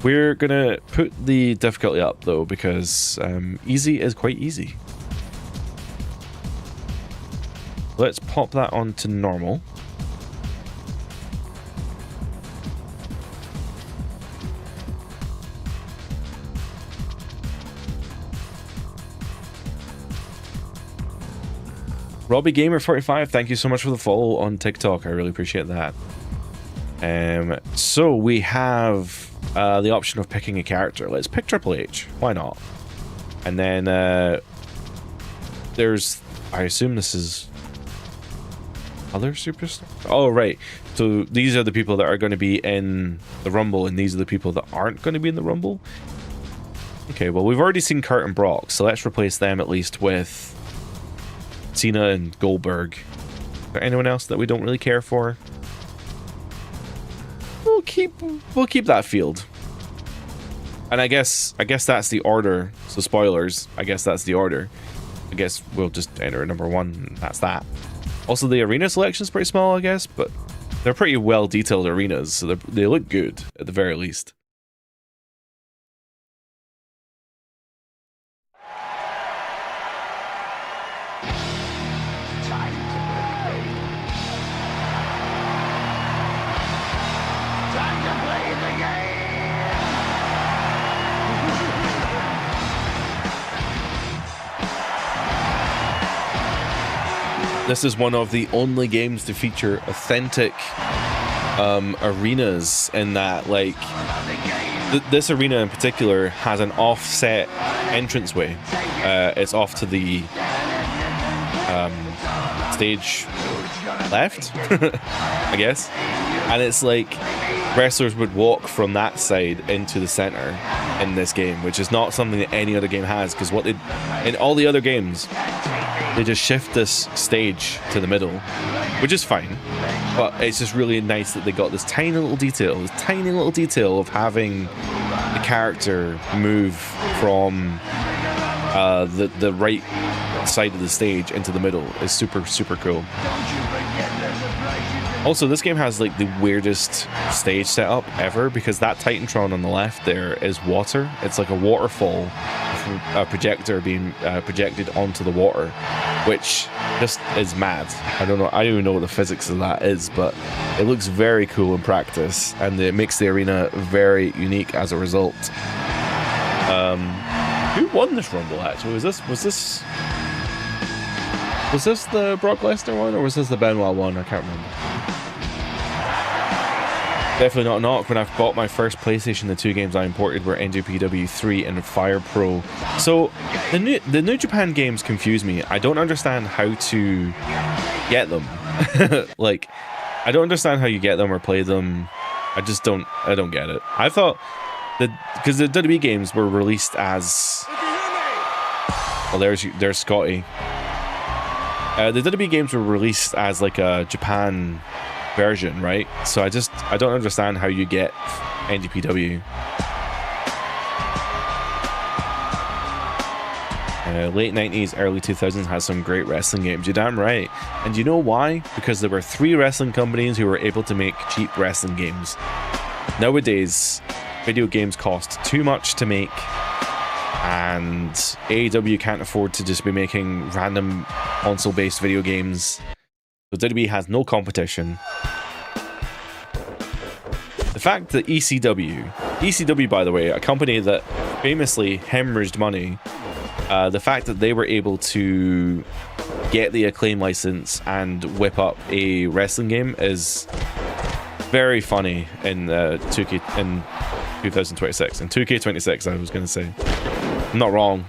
We're gonna put the difficulty up though, because easy is quite easy. Let's pop that on to normal. Robbie Gamer 45, thank you so much for the follow on TikTok. I really appreciate that. So we have the option of picking a character. Let's pick Triple H. Why not? And then there's, I assume this is other superstars. Oh, right. So these are the people that are going to be in the Rumble, and these are the people that aren't going to be in the Rumble. Okay, well, we've already seen Kurt and Brock, so let's replace them at least with Cena and Goldberg. Is there anyone else that we don't really care for? We'll keep that field. And I guess that's the order. So spoilers, I guess that's the order. I guess we'll just enter number 1, and that's that. Also, the arena selection is pretty small, I guess, but they're pretty well detailed arenas, so they look good at the very least. this is one of the only games to feature authentic arenas, in that, like, this arena in particular has an offset entranceway. It's off to the stage left, I guess, and it's like wrestlers would walk from that side into the center in this game, which is not something that any other game has, because what they, in all the other games, they just shift this stage to the middle, which is fine, but it's just really nice that they got this tiny little detail of having the character move from the right side of the stage into the middle. Is super cool. Also, this game has like the weirdest stage setup ever, because that Titantron on the left there is water. It's like a waterfall, a projector being projected onto the water, which just is mad. I don't even know what the physics of that is, but it looks very cool in practice, and it makes the arena very unique as a result. Who won this Rumble, actually? Was this the Brock Lesnar one, or was this the Benoit one? I can't remember. Definitely not a knock. When I bought my first PlayStation, the two games I imported were NJPW 3 and Fire Pro. So the New Japan games confuse me. I don't understand how to get them. Like, I don't understand how you get them or play them. I don't get it. I thought because the WWE games were released as, well, there's Scotty. The WWE games were released as like a Japan version, right? So I don't understand how you get NDPW. Late 90s, early 2000s has some great wrestling games. You're damn right. And you know why? Because there were 3 wrestling companies who were able to make cheap wrestling games. Nowadays, video games cost too much to make, and AEW can't afford to just be making random console-based video games. So WWE has no competition. The fact that ECW, by the way, a company that famously hemorrhaged money, the fact that they were able to get the Acclaim license and whip up a wrestling game is very funny in 2K in 2026. In 2K26, I was going to say. I'm not wrong.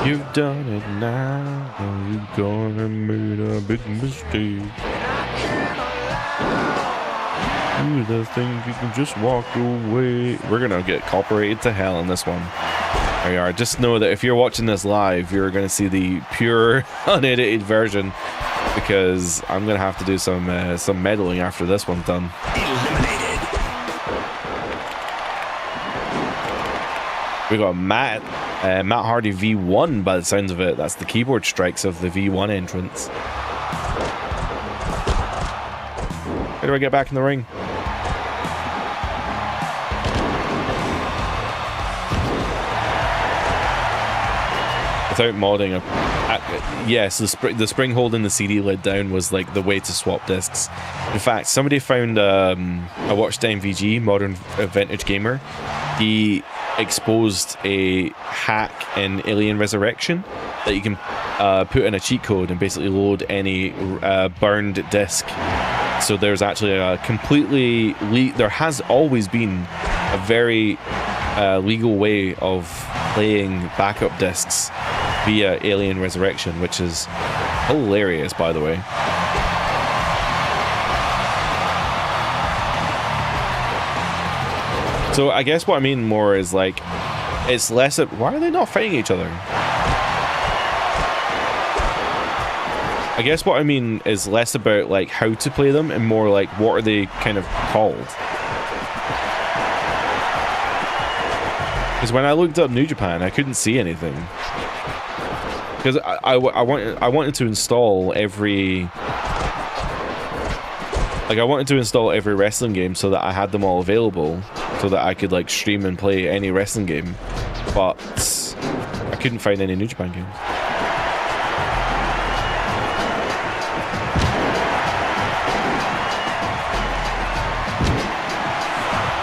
You've done it now, or you're gonna make a big mistake. Do the thing, you can just walk away. We're gonna get copyrighted to hell in this one. There you are. Just know that if you're watching this live, you're gonna see the pure, unedited version, because I'm gonna have to do some meddling after this one's done. We got Matt Hardy V1 by the sounds of it. That's the keyboard strikes of the V1 entrance. How do I get back in the ring? Without modding, yes, the spring holding the CD lid down was like the way to swap discs. In fact, somebody found, I watched MVG, Modern Vintage Gamer. He exposed a hack in Alien Resurrection that you can put in a cheat code and basically load any burned disc. So there's actually a completely there has always been a very legal way of playing backup discs via Alien Resurrection, which is hilarious, by the way. So I guess what I mean more is like, it's less of, why are they not fighting each other? I guess what I mean is less about like how to play them and more like what are they kind of called. Because when I looked up New Japan, I couldn't see anything. Because I wanted to install every... Like, I wanted to install every wrestling game so that I had them all available, so that I could, like, stream and play any wrestling game. But I couldn't find any New Japan games.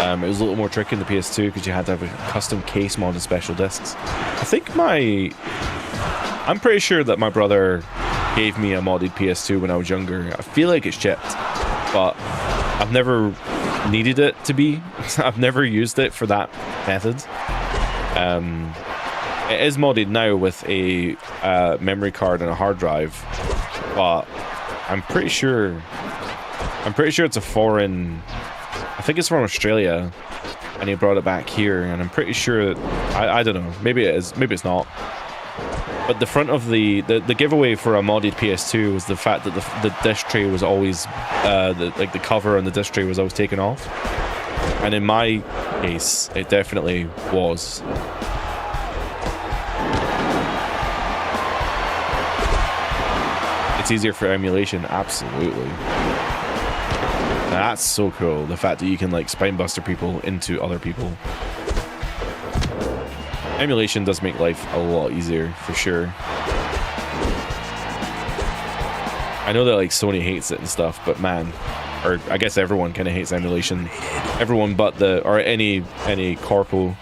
It was a little more tricky in the PS2 because you had to have a custom case mod and special discs. I'm pretty sure that my brother gave me a modded PS2 when I was younger. I feel like it's chipped, but I've never needed it to be. I've never used it for that method. It is modded now with a memory card and a hard drive, but I'm pretty sure it's a foreign. I think it's from Australia, and he brought it back here, and I'm pretty sure I don't know. Maybe it is. Maybe it's not. But the front of the giveaway for a modded PS2 was the fact that the disc tray was always the cover on the disc tray was always taken off, and in my case, it definitely was. It's easier for emulation, absolutely. That's so cool. The fact that you can like spinebuster people into other people. Emulation does make life a lot easier, for sure. I know that like Sony hates it and stuff, but man, or I guess everyone kind of hates emulation. Everyone but any corpo.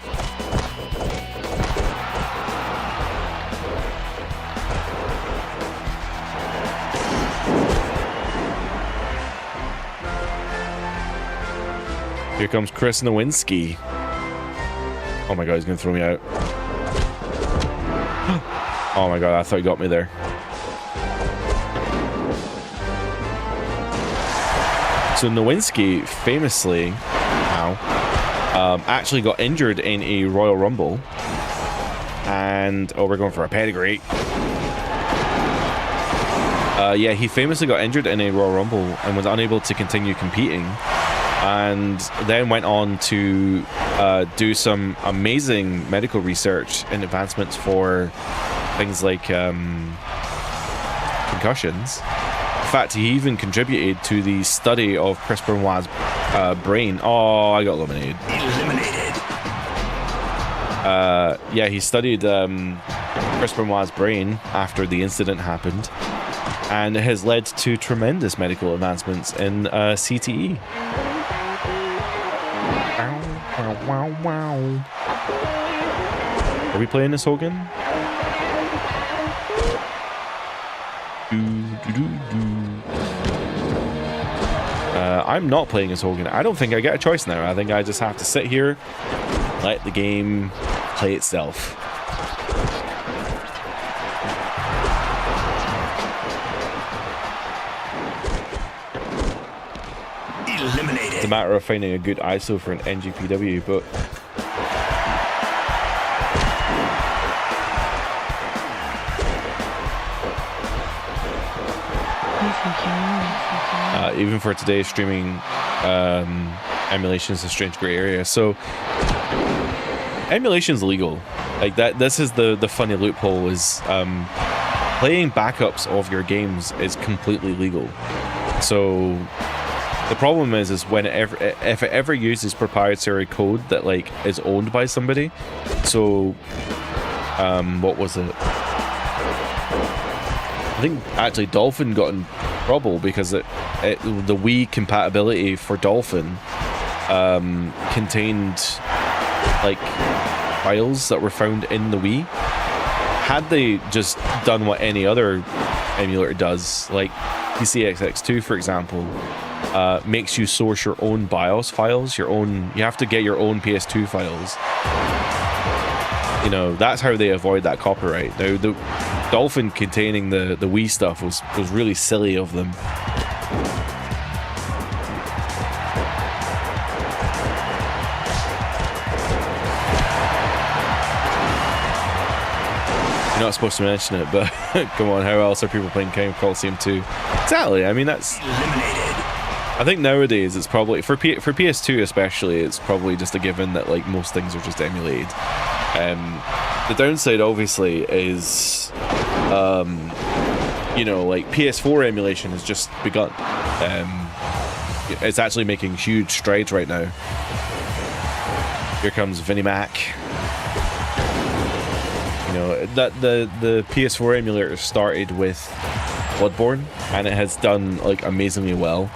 Here comes Chris Nowinski. Oh my god, he's gonna throw me out. Oh my god, I thought he got me there. So Nowinski famously actually got injured in a Royal Rumble. And we're going for a pedigree. Yeah, he famously got injured in a Royal Rumble and was unable to continue competing. And then went on to do some amazing medical research and advancements for things like concussions. In fact, he even contributed to the study of Chris Benoit's brain. Oh, I got eliminated. Yeah, he studied Chris Benoit's brain after the incident happened, and it has led to tremendous medical advancements in CTE. Wow. Are we playing this Hogan? I'm not playing as Hogan. I don't think I get a choice now. I think I just have to sit here, let the game play itself. Eliminated. It's a matter of finding a good ISO for an NGPW, but even for today's streaming, emulation is a strange gray area. So emulation is legal, like that. This is the funny loophole is playing backups of your games is completely legal. So the problem is when if it ever uses proprietary code that like is owned by somebody. So what was it? I think actually Dolphin got in trouble because the Wii compatibility for Dolphin contained like files that were found in the Wii. Had they just done what any other emulator does, like PCXX2 for example, makes you source your own BIOS files, you have to get your own PS2 files. You know, that's how they avoid that copyright. Now the Dolphin containing the Wii stuff was really silly of them. You're not supposed to mention it, but come on, how else are people playing King of Coliseum 2? Exactly, I mean that's... I think nowadays it's probably, for PS2 especially, it's probably just a given that like most things are just emulated. The downside obviously is, you know, like PS4 emulation has just begun. It's actually making huge strides right now. Here comes Vinnie Mac. You know, that the PS4 emulator started with Bloodborne, and it has done like amazingly well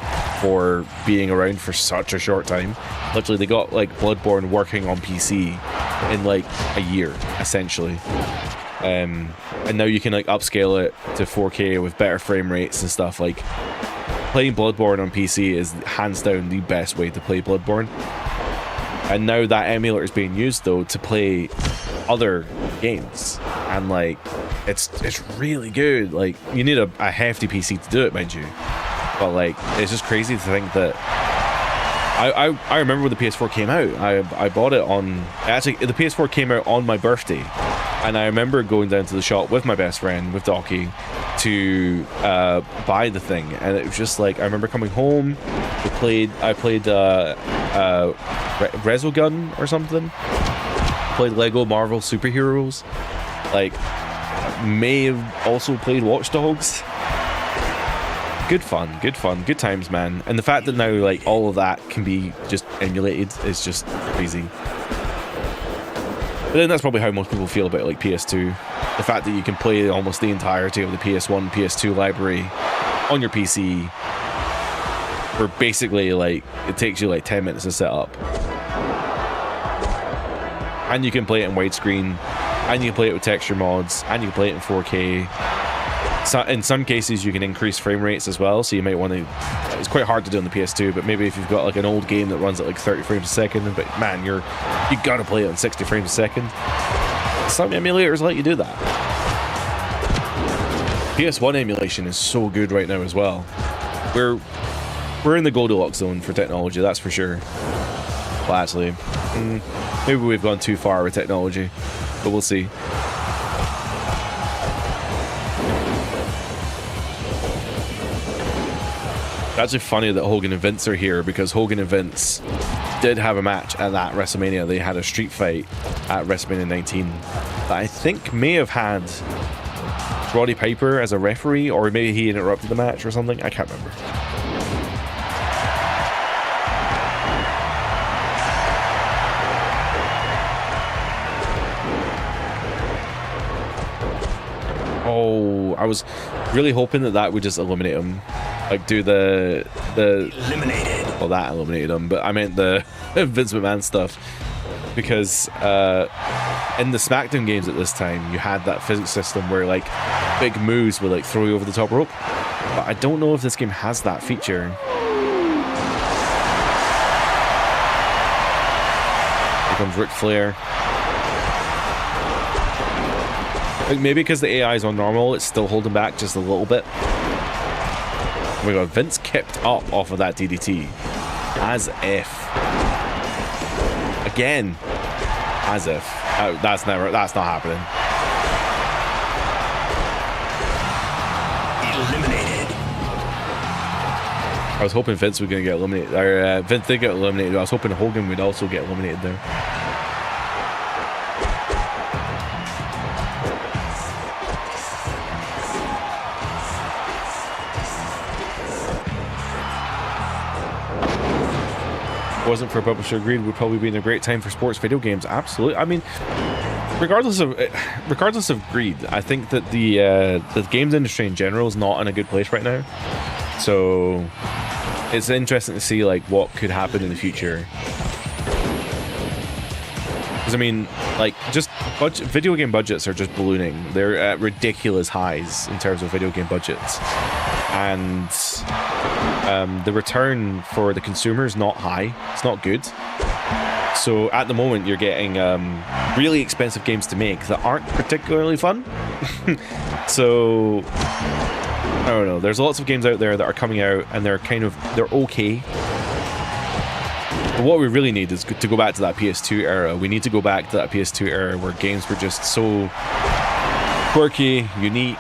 for being around for such a short time. Literally, they got like Bloodborne working on PC in like a year, essentially. And now you can like upscale it to 4K with better frame rates and stuff. Like, playing Bloodborne on PC is hands down the best way to play Bloodborne. And now that emulator is being used though to play other games, and like it's really good. Like, you need a hefty PC to do it, mind you, but like it's just crazy to think that I remember when the PS4 came out, I bought it on, actually the PS4 came out on my birthday, and I remember going down to the shop with my best friend, with Docky, to buy the thing. And it was just like, I remember coming home, I played Resogun or something, played Lego Marvel Superheroes, like may have also played Watch Dogs. Good fun, good times, man. And the fact that now like all of that can be just emulated is just crazy. But then that's probably how most people feel about like PS2. The fact that you can play almost the entirety of the PS1, PS2 library on your PC for basically like, it takes you like 10 minutes to set up. And you can play it in widescreen, and you can play it with texture mods, and you can play it in 4K. So in some cases you can increase frame rates as well, so you might want to, it's quite hard to do on the PS2, but maybe if you've got like an old game that runs at like 30 frames a second, but man, you gotta play it on 60 frames a second, some emulators let you do that. PS1 emulation is so good right now as well. We're in the Goldilocks zone for technology, that's for sure. Well, actually, maybe we've gone too far with technology, but we'll see. It's actually funny that Hogan and Vince are here, because Hogan and Vince did have a match at that WrestleMania. They had a street fight at WrestleMania 19 that I think may have had Roddy Piper as a referee, or maybe he interrupted the match or something. I can't remember. Oh, I was really hoping that would just eliminate him. Like, do the Eliminated. Well, that eliminated him, but I meant the Vince McMahon stuff, because in the SmackDown games at this time, you had that physics system where like big moves would like throw you over the top rope, but I don't know if this game has that feature. Here comes Ric Flair. Like, maybe because the AI is on normal, it's still holding back just a little bit. Oh my god, Vince kicked up off of that DDT. As if. Again. As if. That's not happening. Eliminated. I was hoping Vince was going to get eliminated. Or Vince did get eliminated. I was hoping Hogan would also get eliminated there. Wasn't for Publisher Greed, would probably be in a great time for sports video games. Absolutely. I mean, regardless of greed, I think that the games industry in general is not in a good place right now. So it's interesting to see like what could happen in the future. Because I mean, like, just video game budgets are just ballooning. They're at ridiculous highs in terms of video game budgets, and the return for the consumer is not high. It's not good. So at the moment, you're getting really expensive games to make that aren't particularly fun. So I don't know. There's lots of games out there that are coming out, and they're okay. But what we really need is to go back to that PS2 era. We need to go back to that PS2 era where games were just so quirky, unique.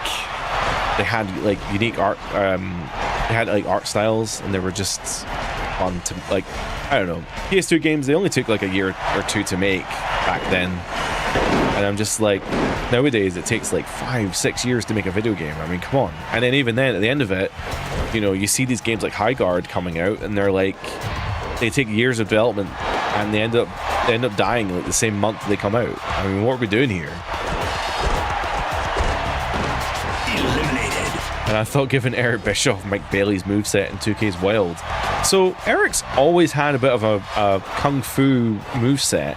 They had like unique art. They had like art styles, and they were just fun to, like, I don't know. PS2 games, they only took like a year or two to make back then, and I'm just like, nowadays it takes like 5-6 years to make a video game. I mean, come on. And then even then, at the end of it, you know, you see these games like High Guard coming out, and they're like, they take years of development, and they end up dying like the same month they come out. I mean, what are we doing here? Eliminated. And I thought giving Eric Bischoff Mike Bailey's moveset in 2K's wild. So Eric's always had a bit of a kung fu moveset,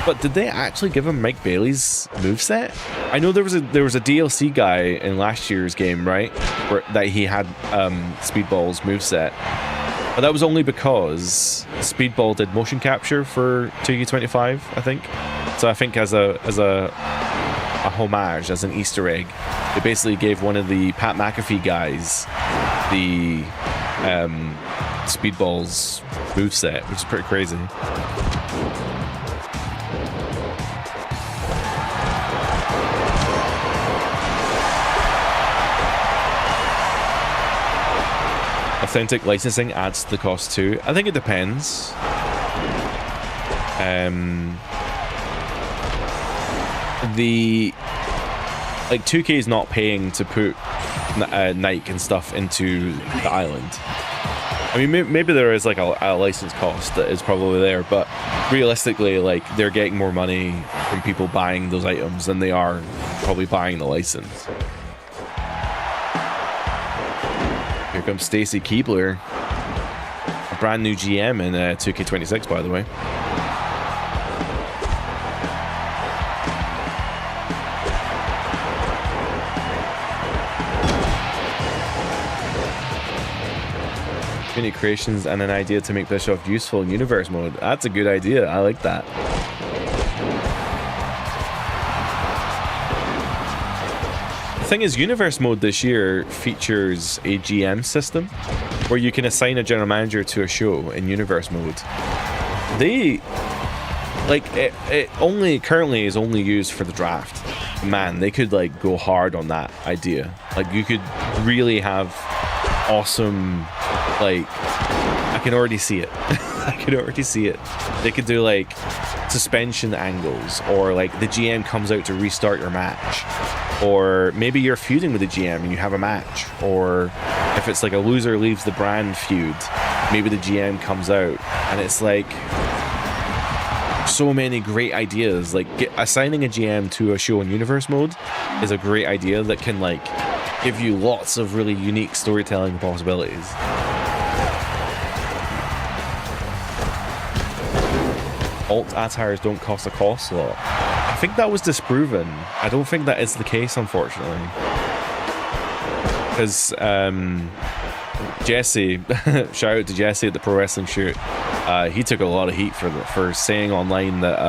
but did they actually give him Mike Bailey's moveset? I know there was a DLC guy in last year's game, right, that he had Speedball's moveset, but that was only because Speedball did motion capture for 2K25, I think. So I think as a homage, as an Easter egg, they basically gave one of the Pat McAfee guys the Speedball's moveset, which is pretty crazy. Authentic licensing adds to the cost too. I think it depends. The 2K is not paying to put Nike and stuff into the island. I mean, maybe there is like a license cost that is probably there, but realistically, like, they're getting more money from people buying those items than they are probably buying the license. Here comes Stacy Keibler, a brand new GM in 2K26, by the way. Community creations and an idea to make Bischoff useful in universe mode. That's a good idea. I like that. The thing is, universe mode this year features a GM system where you can assign a general manager to a show in universe mode. They like it only currently is only used for the draft. Man, they could like go hard on that idea. Like, you could really have awesome, like, I can already see it. I can already see it. They could do like suspension angles, or like the GM comes out to restart your match, or maybe you're feuding with the GM and you have a match, or if it's like a loser leaves the brand feud, maybe the GM comes out, and it's like so many great ideas. Like, assigning a GM to a show in universe mode is a great idea that can like give you lots of really unique storytelling possibilities. Alt attires don't cost a cost slot. I think that was disproven. I don't think that is the case, unfortunately. Because Jesse, shout out to Jesse at the Pro Wrestling Shoot, he took a lot of heat for saying online that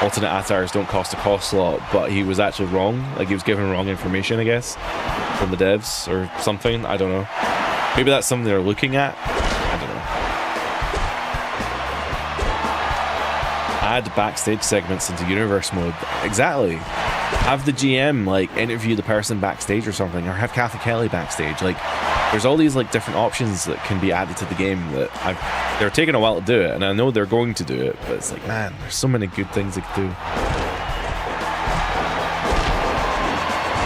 alternate attires don't cost a cost slot, but he was actually wrong. Like, he was given wrong information, I guess, from the devs or something. I don't know. Maybe that's something they're looking at. I don't know. Add backstage segments into universe mode. Exactly. Have the GM like interview the person backstage or something, or have Kathy Kelly backstage. Like, there's all these like different options that can be added to the game that they're taking a while to do it, and I know they're going to do it, but it's like, man, there's so many good things they could do.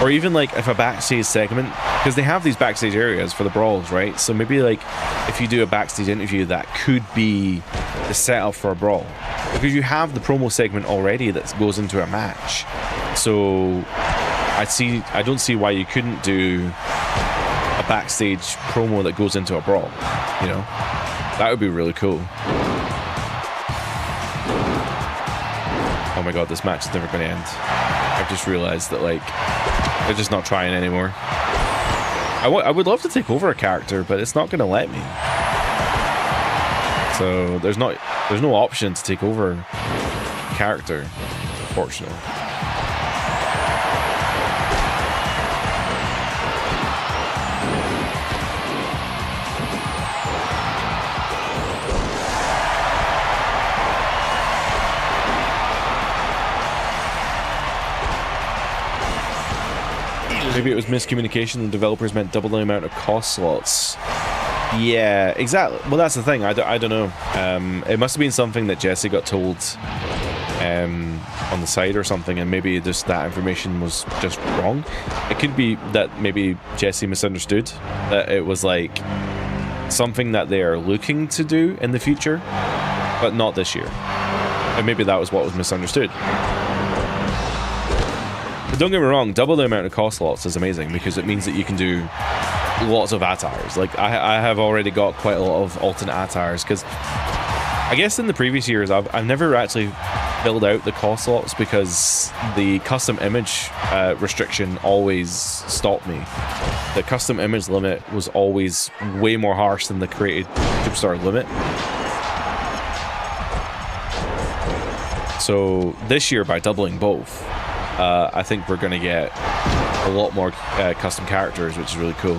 Or even like if a backstage segment, because they have these backstage areas for the brawls, right? So maybe like if you do a backstage interview, that could be the setup for a brawl, because you have the promo segment already that goes into a match. So I don't see why you couldn't do a backstage promo that goes into a brawl. You know, that would be really cool. Oh my god, this match is never going to end. I've just realized that like they're just not trying anymore. I would love to take over a character, but it's not going to let me. So there's no option to take over a character, unfortunately. Maybe it was miscommunication. The developers meant double the amount of cost slots. Yeah, exactly. Well, that's the thing. I don't know. It must have been something that Jesse got told on the side or something, and maybe just that information was just wrong. It could be that maybe Jesse misunderstood, that it was like something that they are looking to do in the future, but not this year. And maybe that was what was misunderstood. don't get me wrong, double the amount of cost slots is amazing because it means that you can do lots of attires. Like I have already got quite a lot of alternate attires because I guess in the previous years I've never actually filled out the cost slots because the custom image restriction always stopped me. The custom image limit was always way more harsh than the created superstar limit. So this year, by doubling both, I think we're going to get a lot more custom characters, which is really cool.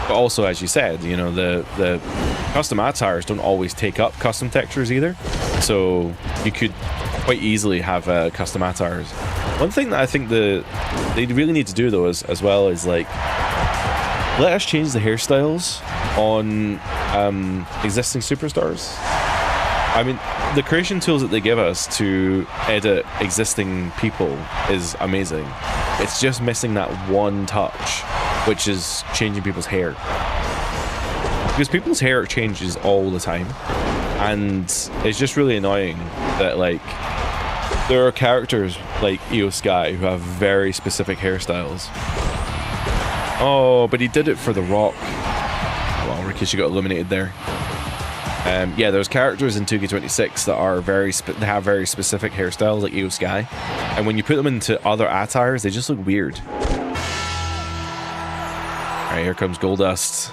But also, as you said, you know, the custom attires don't always take up custom textures either. So you could quite easily have custom attires. One thing that I think they really need to do, though, as well is, like, let us change the hairstyles on existing superstars. I mean, the creation tools that they give us to edit existing people is amazing. It's just missing that one touch, which is changing people's hair. Because people's hair changes all the time, and it's just really annoying that, like, there are characters like Io Sky who have very specific hairstyles. Oh, but he did it for The Rock. Well, Rikishi got eliminated there. Yeah, there's characters in 2K26 that are they have very specific hairstyles, like Io Sky, and when you put them into other attires, they just look weird. All right, here comes Goldust.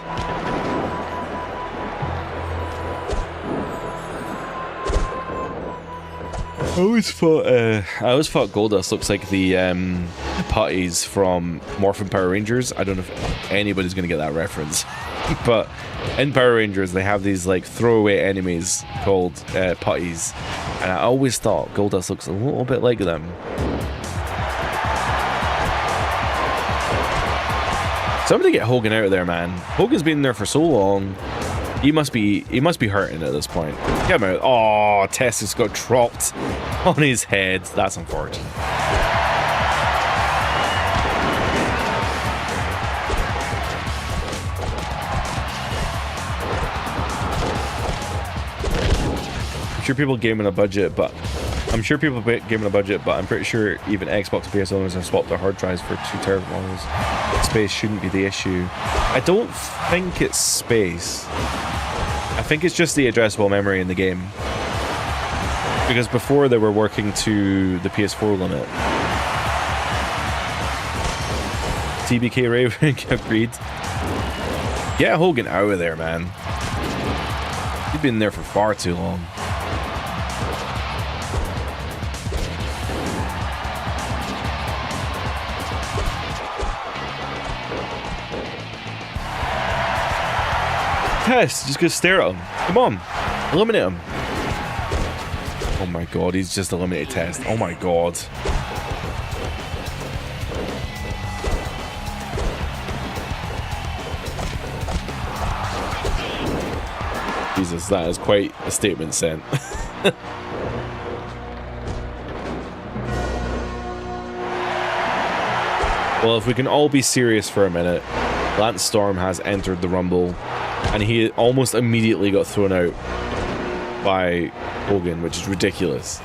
I always thought Goldust looks like the putties from Morphin Power Rangers. I don't know if anybody's gonna get that reference, but in Power Rangers they have these like throwaway enemies called putties, and I always thought Goldust looks a little bit like them. Somebody get Hogan out of there, man. Hogan's been there for so long. He must be hurting at this point. Get him out. Oh, Tessa's got dropped on his head. That's unfortunate. I'm sure people game on a budget, but I'm pretty sure even Xbox and PS owners have swapped their hard drives for 2 terabyte models. Space shouldn't be the issue. I don't think it's space. I think it's just the addressable memory in the game. Because before they were working to the PS4 limit. TBK Raven agreed. Get Hogan out of there, man. You've been there for far too long. Test, just gonna stare at him. Come on, eliminate him. Oh my god, he's just eliminated Test. Oh my god. Jesus, that is quite a statement sent. Well, if we can all be serious for a minute, Lance Storm has entered the Rumble, and he almost immediately got thrown out by Hogan, which is ridiculous.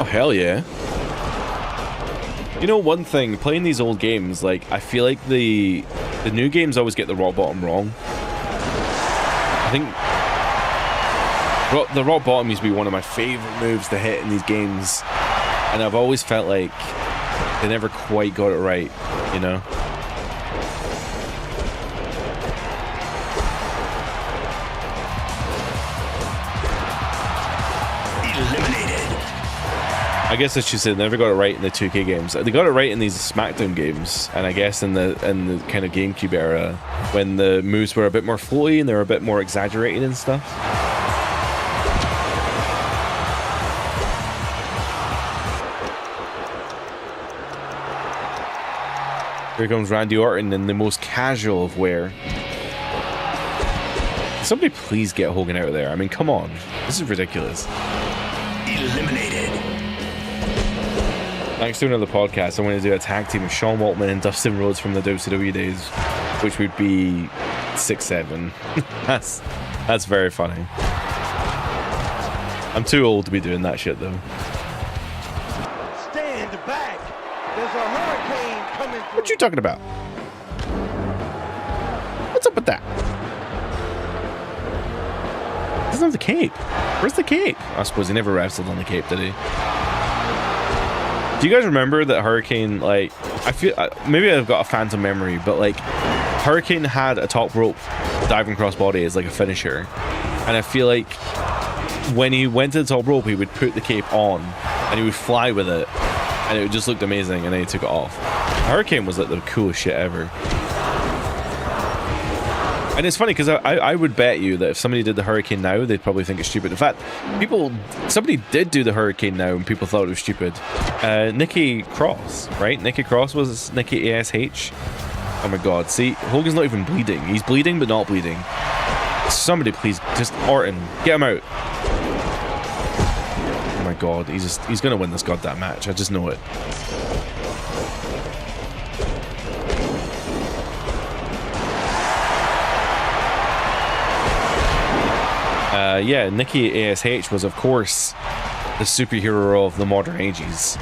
Oh, hell yeah. You know, one thing, playing these old games, like, I feel like the new games always get the rock bottom wrong. I think the rock bottom used to be one of my favorite moves to hit in these games, and I've always felt like they never quite got it right, you know? I guess I should say they never got it right in the 2K games. They got it right in these SmackDown games, and I guess in the kind of GameCube era, when the moves were a bit more floaty and they were a bit more exaggerated and stuff. Here comes Randy Orton in the most casual of wear. Somebody please get Hogan out of there. I mean, come on. This is ridiculous. Eliminated. Next to another podcast, I want to do a tag team with Sean Waltman and Dustin Rhodes from the WCW days, which would be 6-7. That's very funny. I'm too old to be doing that shit though. Stand back. There's a hurricane coming through. What you talking about? What's up with that? Doesn't have the cape. Where's the cape? I suppose he never wrestled on the cape, did he? Do you guys remember that Hurricane, like, I feel, maybe I've got a phantom memory, but like, Hurricane had a top rope diving crossbody as like a finisher. And I feel like when he went to the top rope, he would put the cape on and he would fly with it. And it just looked amazing, and then he took it off. Hurricane was like the coolest shit ever. And it's funny because I would bet you that if somebody did the Hurricane now, they'd probably think it's stupid. In fact, somebody did do the Hurricane now and people thought it was stupid. Nikki Cross, right? Nikki Cross was Nikki ASH. Oh my god, see, Hogan's not even bleeding. He's bleeding but not bleeding. Somebody please, just Orton, get him out. Oh my god, he's gonna win this goddamn match. I just know it. Yeah, Nikki ASH was, of course, the superhero of the modern ages,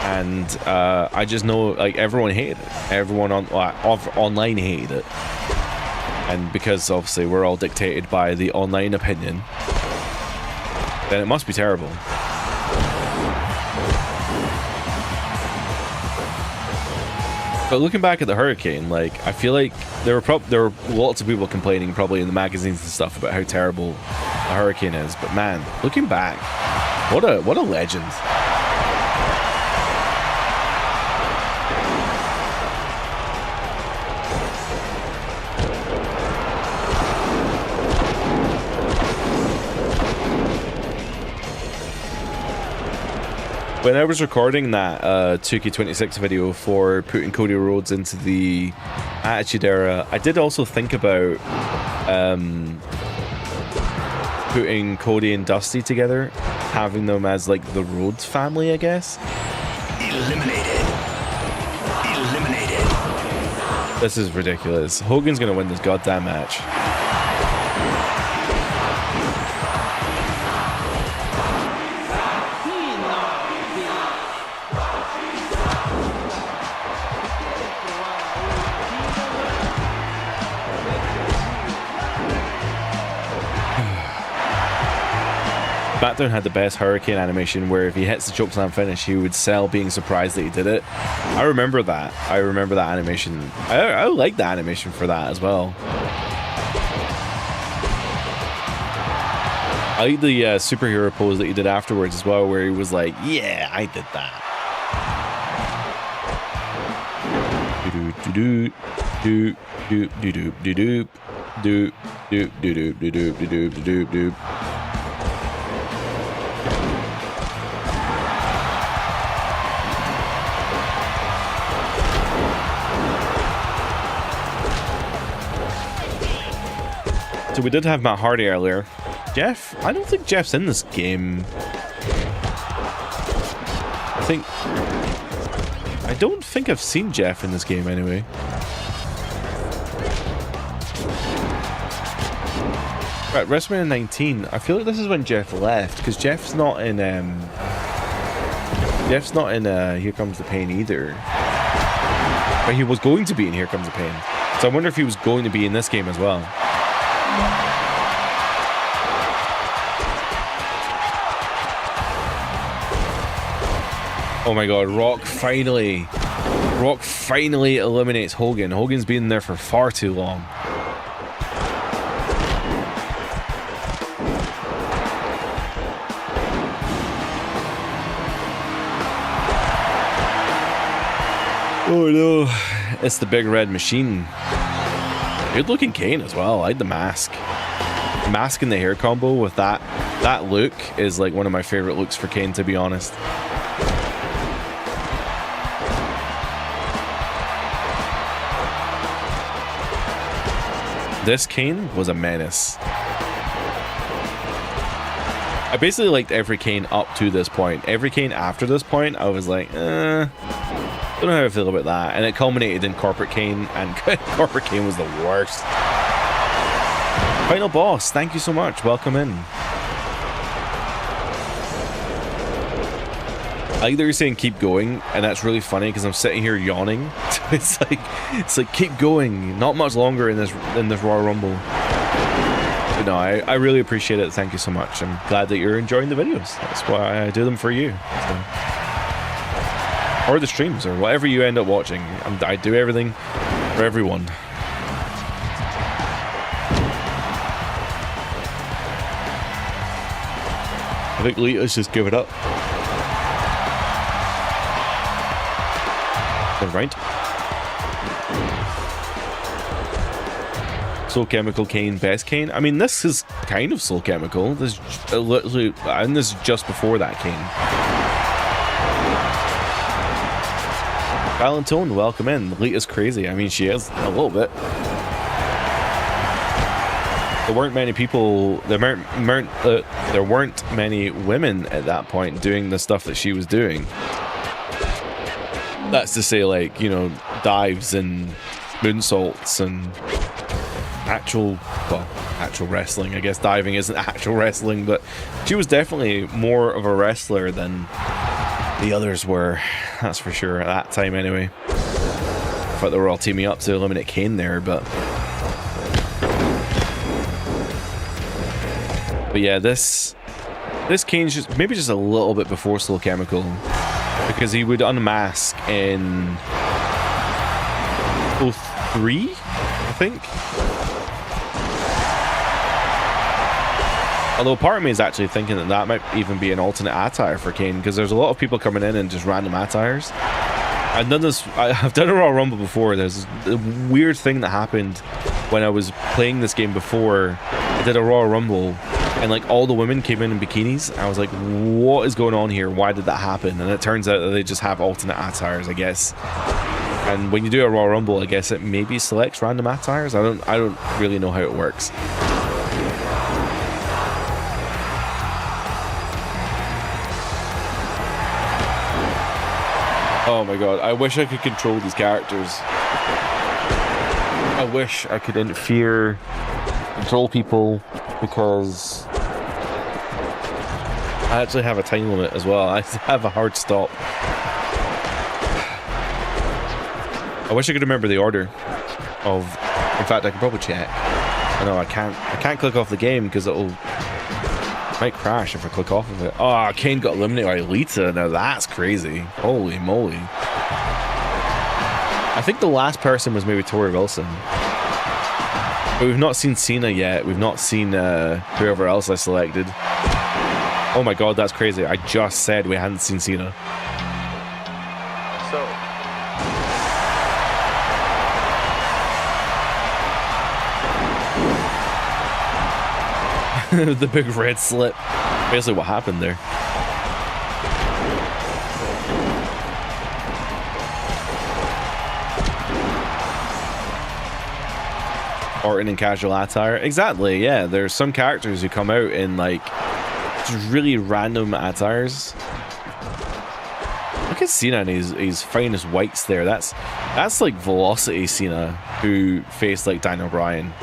and I just know, like, everyone hated it. Everyone online hated it, and because obviously we're all dictated by the online opinion, then it must be terrible. But looking back at the Hurricane, like, I feel like there were lots of people complaining, probably in the magazines and stuff, about how terrible the Hurricane is. But man, looking back, what a legend. When I was recording that 2K26 video for putting Cody Rhodes into the Attitude Era, I did also think about putting Cody and Dusty together, having them as like the Rhodes family, I guess. Eliminated. Eliminated. This is ridiculous. Hogan's gonna win this goddamn match. SmackDown had the best Hurricane animation where if he hits the chokeslam finish, he would sell being surprised that he did it. I remember that. I remember that animation. I like the animation for that as well. I like the superhero pose that he did afterwards as well, where he was like, yeah, I did that. Do do do do do do do do do do do do do do do do. So we did have Matt Hardy earlier. Jeff? I don't think Jeff's in this game. I don't think I've seen Jeff in this game anyway. Right, WrestleMania 19. I feel like this is when Jeff left, because Jeff's not in Here Comes the Pain either. But he was going to be in Here Comes the Pain. So I wonder if he was going to be in this game as well. Oh my god, Rock finally eliminates Hogan. Hogan's been there for far too long. Oh no, it's the big red machine. Good looking Kane as well. I like the mask. Mask and the hair combo with that look is like one of my favorite looks for Kane, to be honest. This Kane was a menace. I basically liked every Kane up to this point. Every Kane after this point, I was like, don't know how I feel about that. And it culminated in Corporate Kane, and Corporate Kane was the worst. Final boss, thank you so much. Welcome in. I like that you're saying keep going, and that's really funny because I'm sitting here yawning. It's like keep going. Not much longer in this Royal Rumble. But no, I really appreciate it. Thank you so much. I'm glad that you're enjoying the videos. That's why I do them for you. So. Or the streams, or whatever you end up watching. I do everything for everyone. I think Lita's just give it up. Never mind. Soul Chemical Kane, best Kane. I mean, this is kind of Soul Chemical. This is literally, and this is just before that Kane. Valentone, welcome in. Lita's crazy. I mean, she is a little bit. There weren't many people. There weren't many women at that point doing the stuff that she was doing. That's to say, like, you know, dives and moonsaults and actual wrestling. I guess diving isn't actual wrestling, but she was definitely more of a wrestler than the others were. That's for sure at that time, anyway. I thought they were all teaming up to eliminate Kane there, but yeah, this Kane's just maybe just a little bit before Soul Chemical, because he would unmask in 03, I think. Although part of me is actually thinking that that might even be an alternate attire for Kane, because there's a lot of people coming in and just random attires. I've done this. I've done a Royal Rumble before. There's a weird thing that happened when I was playing this game before. I did a Royal Rumble, and like all the women came in bikinis. I was like, what is going on here? Why did that happen? And it turns out that they just have alternate attires, I guess. And when you do a Royal Rumble, I guess it maybe selects random attires. I don't really know how it works. Oh my god, I wish I could control these characters. I wish I could interfere, control people, because I actually have a time limit as well. I have a hard stop. I wish I could remember the order of... In fact, I could probably check. I know I can't click off the game because it might crash if I click off of it. Oh, Kane got eliminated by Lita. Now that's crazy. Holy moly. I think the last person was maybe Tori Wilson. But we've not seen Cena yet. We've not seen whoever else I selected. Oh my god, that's crazy. I just said we hadn't seen Cena. So, the big red slip. Basically what happened there. Orton in casual attire. Exactly, yeah. There's some characters who come out in like just really random attires. Look at Cena and his finest whites there. That's like Velocity Cena, who faced like Daniel Bryan.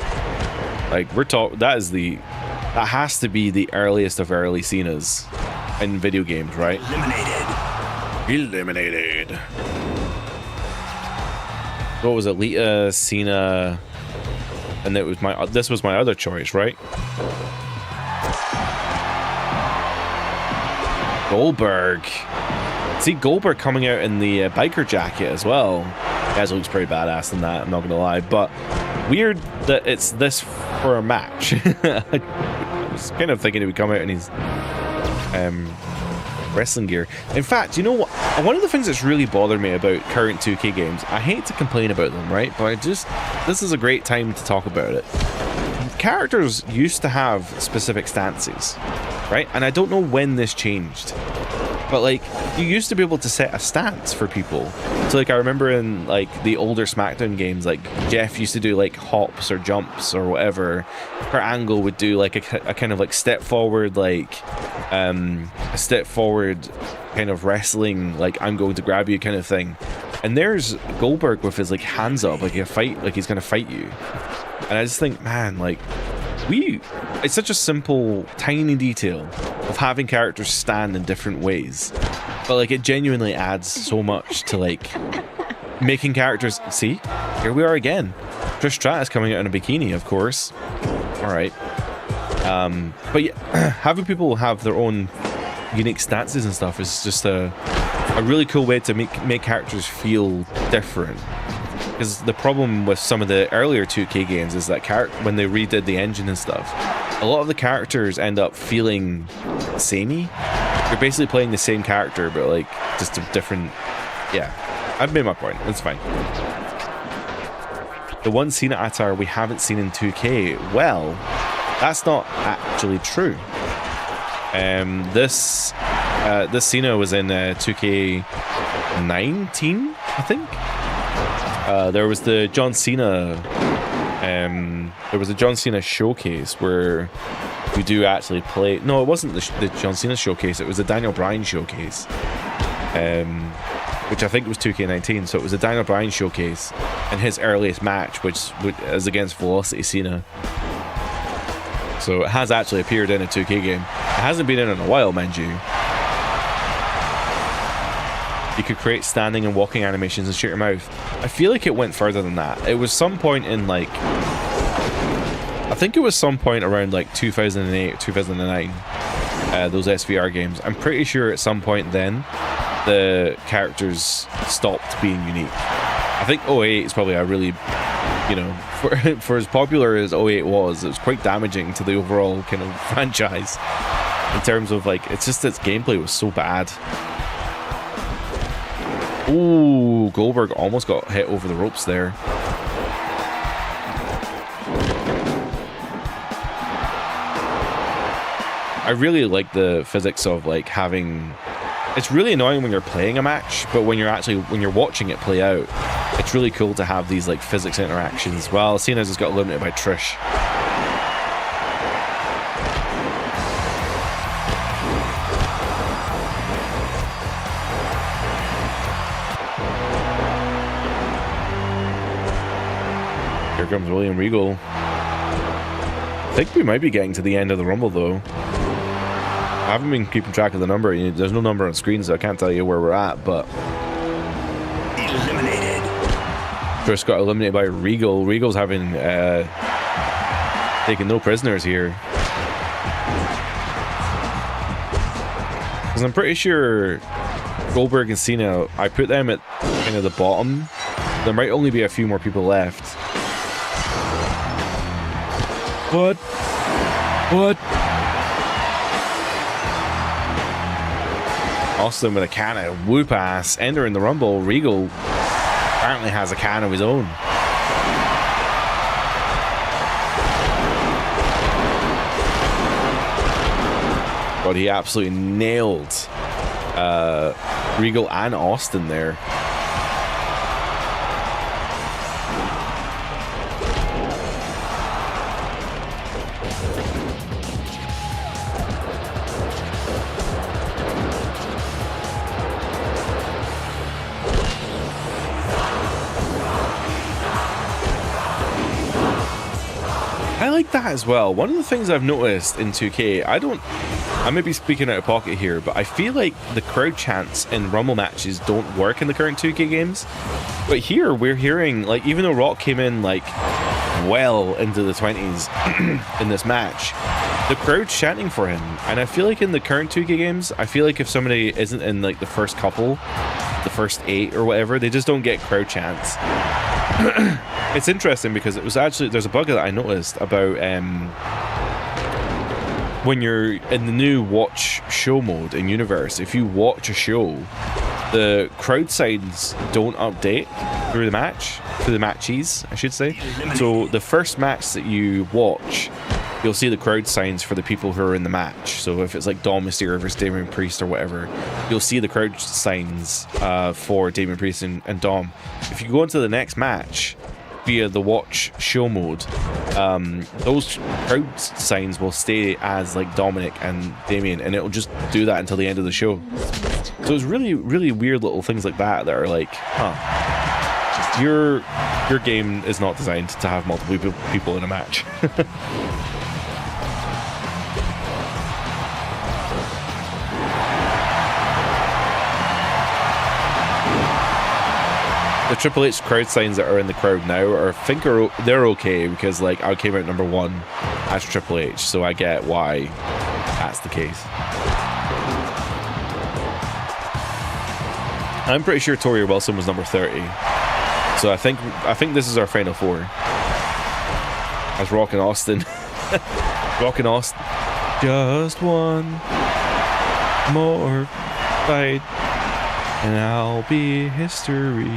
Like that has to be the earliest of early Cenas in video games, right? Eliminated. What was it? Lita, Cena, and this was my other choice, right? Goldberg. See Goldberg coming out in the biker jacket as well. Guys, looks pretty badass in that, I'm not gonna lie. But weird that it's this for a match. I was kind of thinking he would come out in his wrestling gear. In fact, you know what? One of the things that's really bothered me about current 2K games, I hate to complain about them, right? But this is a great time to talk about it. Characters used to have specific stances, right? And I don't know when this changed. But like, you used to be able to set a stance for people. So like, I remember in like the older SmackDown games, like Jeff used to do like hops or jumps or whatever. Her Angle would do like a kind of like step forward, like a step forward kind of wrestling, like I'm going to grab you kind of thing. And there's Goldberg with his like hands up, like a fight, like he's gonna fight you. And I just think, man, like it's such a simple, tiny detail of having characters stand in different ways, but like it genuinely adds so much to like making characters. See, here we are again. Trish Stratus coming out in a bikini, of course. All right, but yeah, having people have their own unique stances and stuff is just a really cool way to make characters feel different. Because the problem with some of the earlier 2K games is that when they redid the engine and stuff, a lot of the characters end up feeling samey. You're basically playing the same character, but like just a different. Yeah, I've made my point. It's fine. The one Cena attire we haven't seen in 2K. Well, that's not actually true. This Cena was in 2K19, I think. There was the John Cena. There was a John Cena showcase where you do actually play. No, it wasn't the John Cena showcase. It was the Daniel Bryan showcase, which I think was 2K19. So it was a Daniel Bryan showcase in his earliest match, which is against Velocity Cena. So it has actually appeared in a 2K game. It hasn't been in a while, mind you. You could create standing and walking animations and shoot your mouth. I feel like it went further than that. It was some point in like, I think it was some point around like 2008, 2009, those SVR games. I'm pretty sure at some point then, the characters stopped being unique. I think 08 is probably a really, you know, for as popular as 08 was, it was quite damaging to the overall kind of franchise. In terms of like, it's just its gameplay was so bad. Ooh, Goldberg almost got hit over the ropes there. I really like the physics of like having. It's really annoying when you're playing a match, but when you're watching it play out, it's really cool to have these like physics interactions. Well, Cena's just got eliminated by Trish. Here comes William Regal. I think we might be getting to the end of the Rumble though. I haven't been keeping track of the number. There's no number on screen, so I can't tell you where we're at, but Eliminated. Trish got eliminated by Regal. Regal's having taken no prisoners here. Because I'm pretty sure Goldberg and Cena, I put them at kind of the bottom. There might only be a few more people left. What? Austin with a can of whoop ass entering the Rumble. Regal apparently has a can of his own. But he absolutely nailed Regal and Austin there. I like that as well. One of the things I've noticed in 2K, I may be speaking out of pocket here, but I feel like the crowd chants in Rumble matches don't work in the current 2K games. But here we're hearing, like, even though Rock came in like well into the 20s in this match, the crowd's chanting for him. And I feel like in the current 2K games, I feel like if somebody isn't in like the first couple, the first 8 or whatever, they just don't get crowd chants. It's interesting because it was actually, there's a bug that I noticed about when you're in the new watch show mode in Universe. If you watch a show, the crowd signs don't update through the matches, I should say. So the first match that you watch, you'll see the crowd signs for the people who are in the match. So if it's like Dom Mysterio versus Damian Priest or whatever, you'll see the crowd signs for Damian Priest and Dom. If you go into the next match via the watch show mode, those crowd signs will stay as like Dominic and Damian, and it'll just do that until the end of the show. So it's really, really weird little things like that are like, huh, your game is not designed to have multiple people in a match. The Triple H crowd signs that are in the crowd now I think they're okay, because like I came out number 1 as Triple H, so I get why that's the case. I'm pretty sure Tori Wilson was number 30, so I think this is our final 4 as Rock and Austin. Rock and Austin, just one more fight and I'll be history.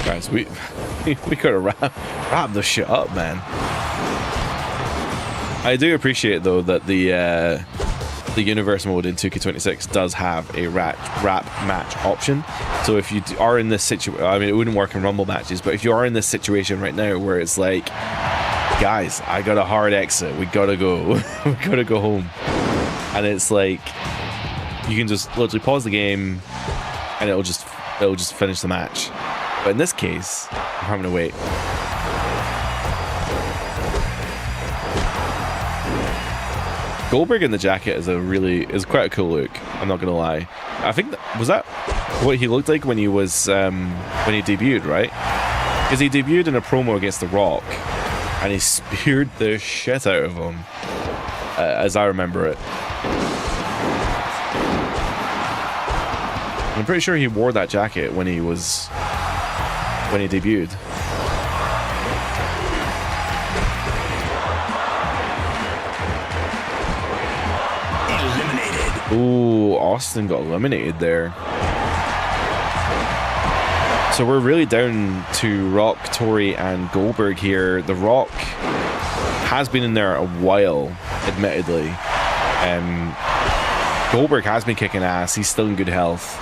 Guys, we gotta wrap this shit up, man. I do appreciate though that the universe mode in 2K26 does have a rap match option. So if you are in this situation, I mean, it wouldn't work in Rumble matches, but if you are in this situation right now where it's like, guys, I got a hard exit, we gotta go, we gotta go home, and it's like you can just literally pause the game and it'll just finish the match. But in this case, I'm having to wait. Goldberg in the jacket is quite a cool look. I'm not gonna lie. I think was that what he looked like when he was when he debuted, right? Because he debuted in a promo against The Rock, and he speared the shit out of him, as I remember it. I'm pretty sure he wore that jacket when he debuted. Ooh, Austin got eliminated there. So we're really down to Rock, Tori, and Goldberg here. The Rock has been in there a while, admittedly. Goldberg has been kicking ass. He's still in good health.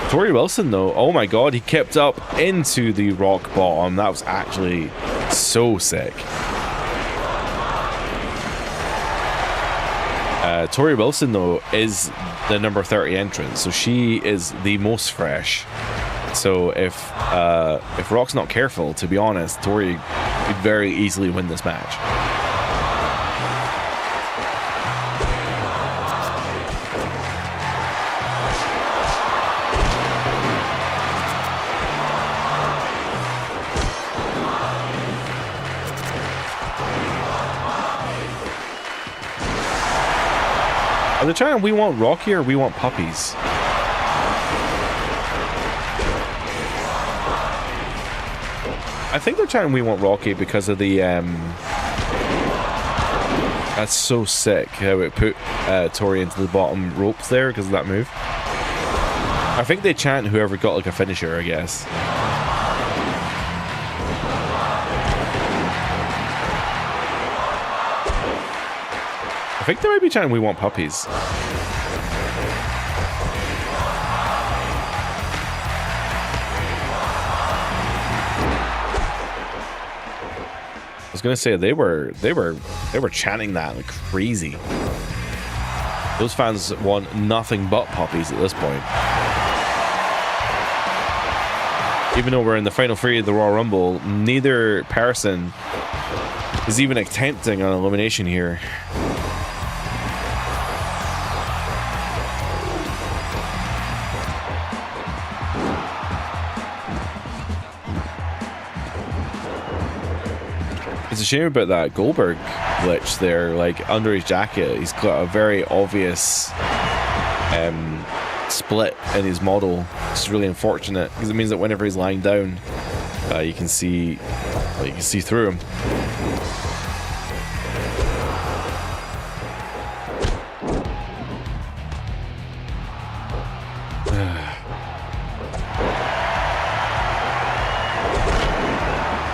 Tori Wilson, though, oh my god, he kept up into the Rock bottom. That was actually so sick. Tori Wilson, though, is the number 30 entrant, so she is the most fresh. So if Rock's not careful, to be honest, Tori could very easily win this match. Are they trying we want Rocky or we want puppies? I think they're trying we want Rocky because of the that's so sick how it put Tori into the bottom ropes there because of that move. I think they chant whoever got like a finisher, I guess. I think they might be chanting we want puppies. I was gonna say they were chanting that like crazy. Those fans want nothing but puppies at this point. Even though we're in the final 3 of the Royal Rumble, neither person is even attempting an elimination here. It's a shame about that Goldberg glitch there. Like under his jacket, he's got a very obvious split in his model. It's really unfortunate because it means that whenever he's lying down, you can see through him.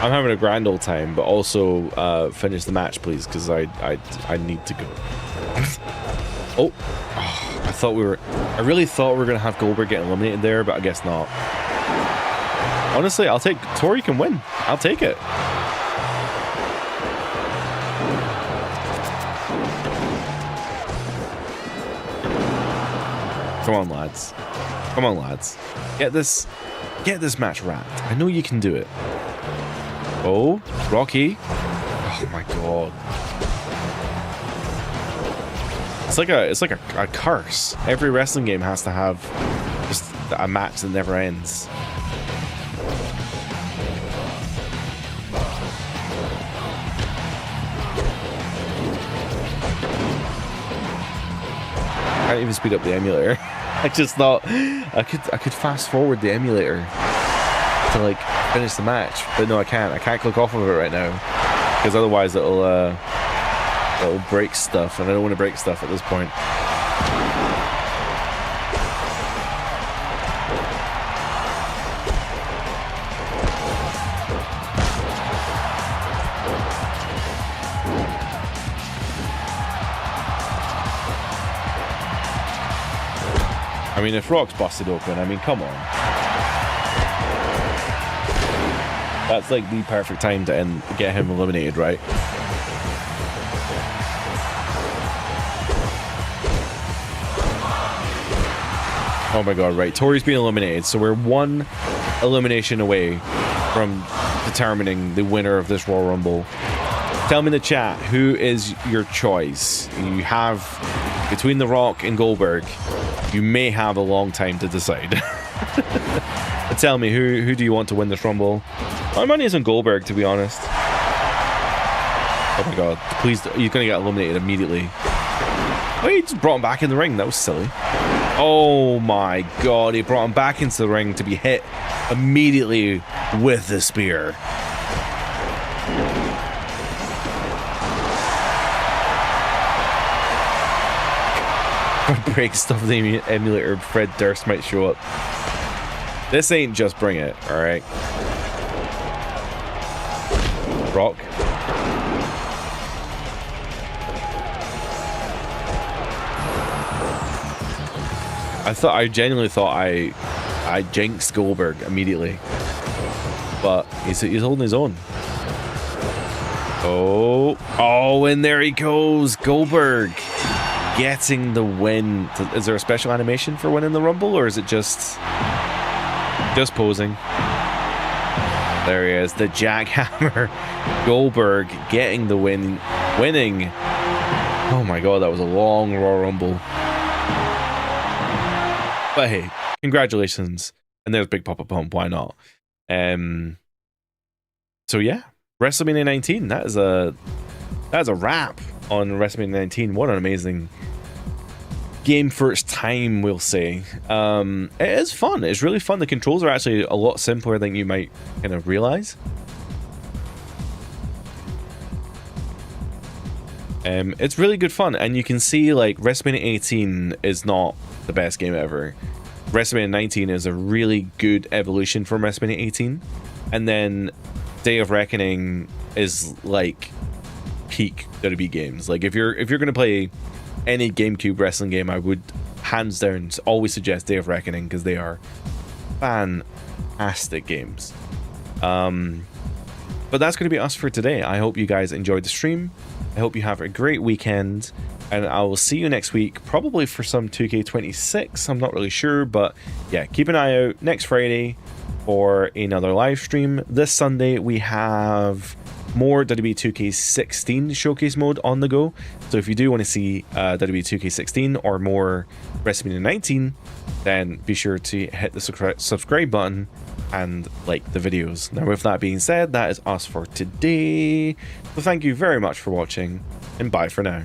I'm having a grand old time, but also finish the match, please, because I need to go. Oh, I really thought we were gonna have Goldberg get eliminated there, but I guess not. Honestly, I'll take Tori can win. I'll take it. Come on, lads. Come on, lads. Get this match wrapped. I know you can do it. Oh, Rocky. Oh my god. It's like a curse. Every wrestling game has to have just a match that never ends. I can't even speed up the emulator. I just thought I could fast forward the emulator to like finish the match, but no, I can't. I can't click off of it right now because otherwise it'll break stuff, and I don't want to break stuff at this point. I mean, if Rock's busted open, I mean, come on. That's like the perfect time to get him eliminated, right? Oh my god, right. Tori's being eliminated, so we're one elimination away from determining the winner of this Royal Rumble. Tell me in the chat, who is your choice? You have between The Rock and Goldberg. You may have a long time to decide. But tell me, who do you want to win this Rumble? My money is on Goldberg, to be honest. Oh my god, please, he's gonna get eliminated immediately. Oh, he just brought him back in the ring. That was silly. Oh my god, he brought him back into the ring to be hit immediately with the spear. Break stuff in the emulator, Fred Durst might show up. This ain't just bring it, alright? Rock. I genuinely thought I jinxed Goldberg immediately. But he's holding his own. Oh, and there he goes, Goldberg. Getting the win. Is there a special animation for winning the Rumble, or is it just posing? There he is, the jackhammer. Goldberg getting the win, winning. Oh my god, that was a long Royal Rumble. But hey, congratulations. And there's Big Papa Pump, why not? So yeah, WrestleMania 19. That is a wrap on WrestleMania 19. What an amazing game for its time, we'll say. It is fun. It's really fun. The controls are actually a lot simpler than you might kind of realize. It's really good fun, and you can see like WrestleMania 18 is not the best game ever. WrestleMania 19 is a really good evolution from WrestleMania 18, and then Day of Reckoning is like peak WWE games. Like if you're gonna play any GameCube wrestling game, I would hands down always suggest Day of Reckoning, because they are fantastic games. But that's going to be us for today. I hope you guys enjoyed the stream. I hope you have a great weekend, and I will see you next week, probably for some 2K26. I'm not really sure, but yeah, keep an eye out next Friday for another live stream. This Sunday we have more WWE 2K16 showcase mode on the go, so if you do want to see WWE 2K16 or more WrestleMania 19, then be sure to hit the subscribe button and like the videos. Now with that being said, that is us for today, so thank you very much for watching, and bye for now.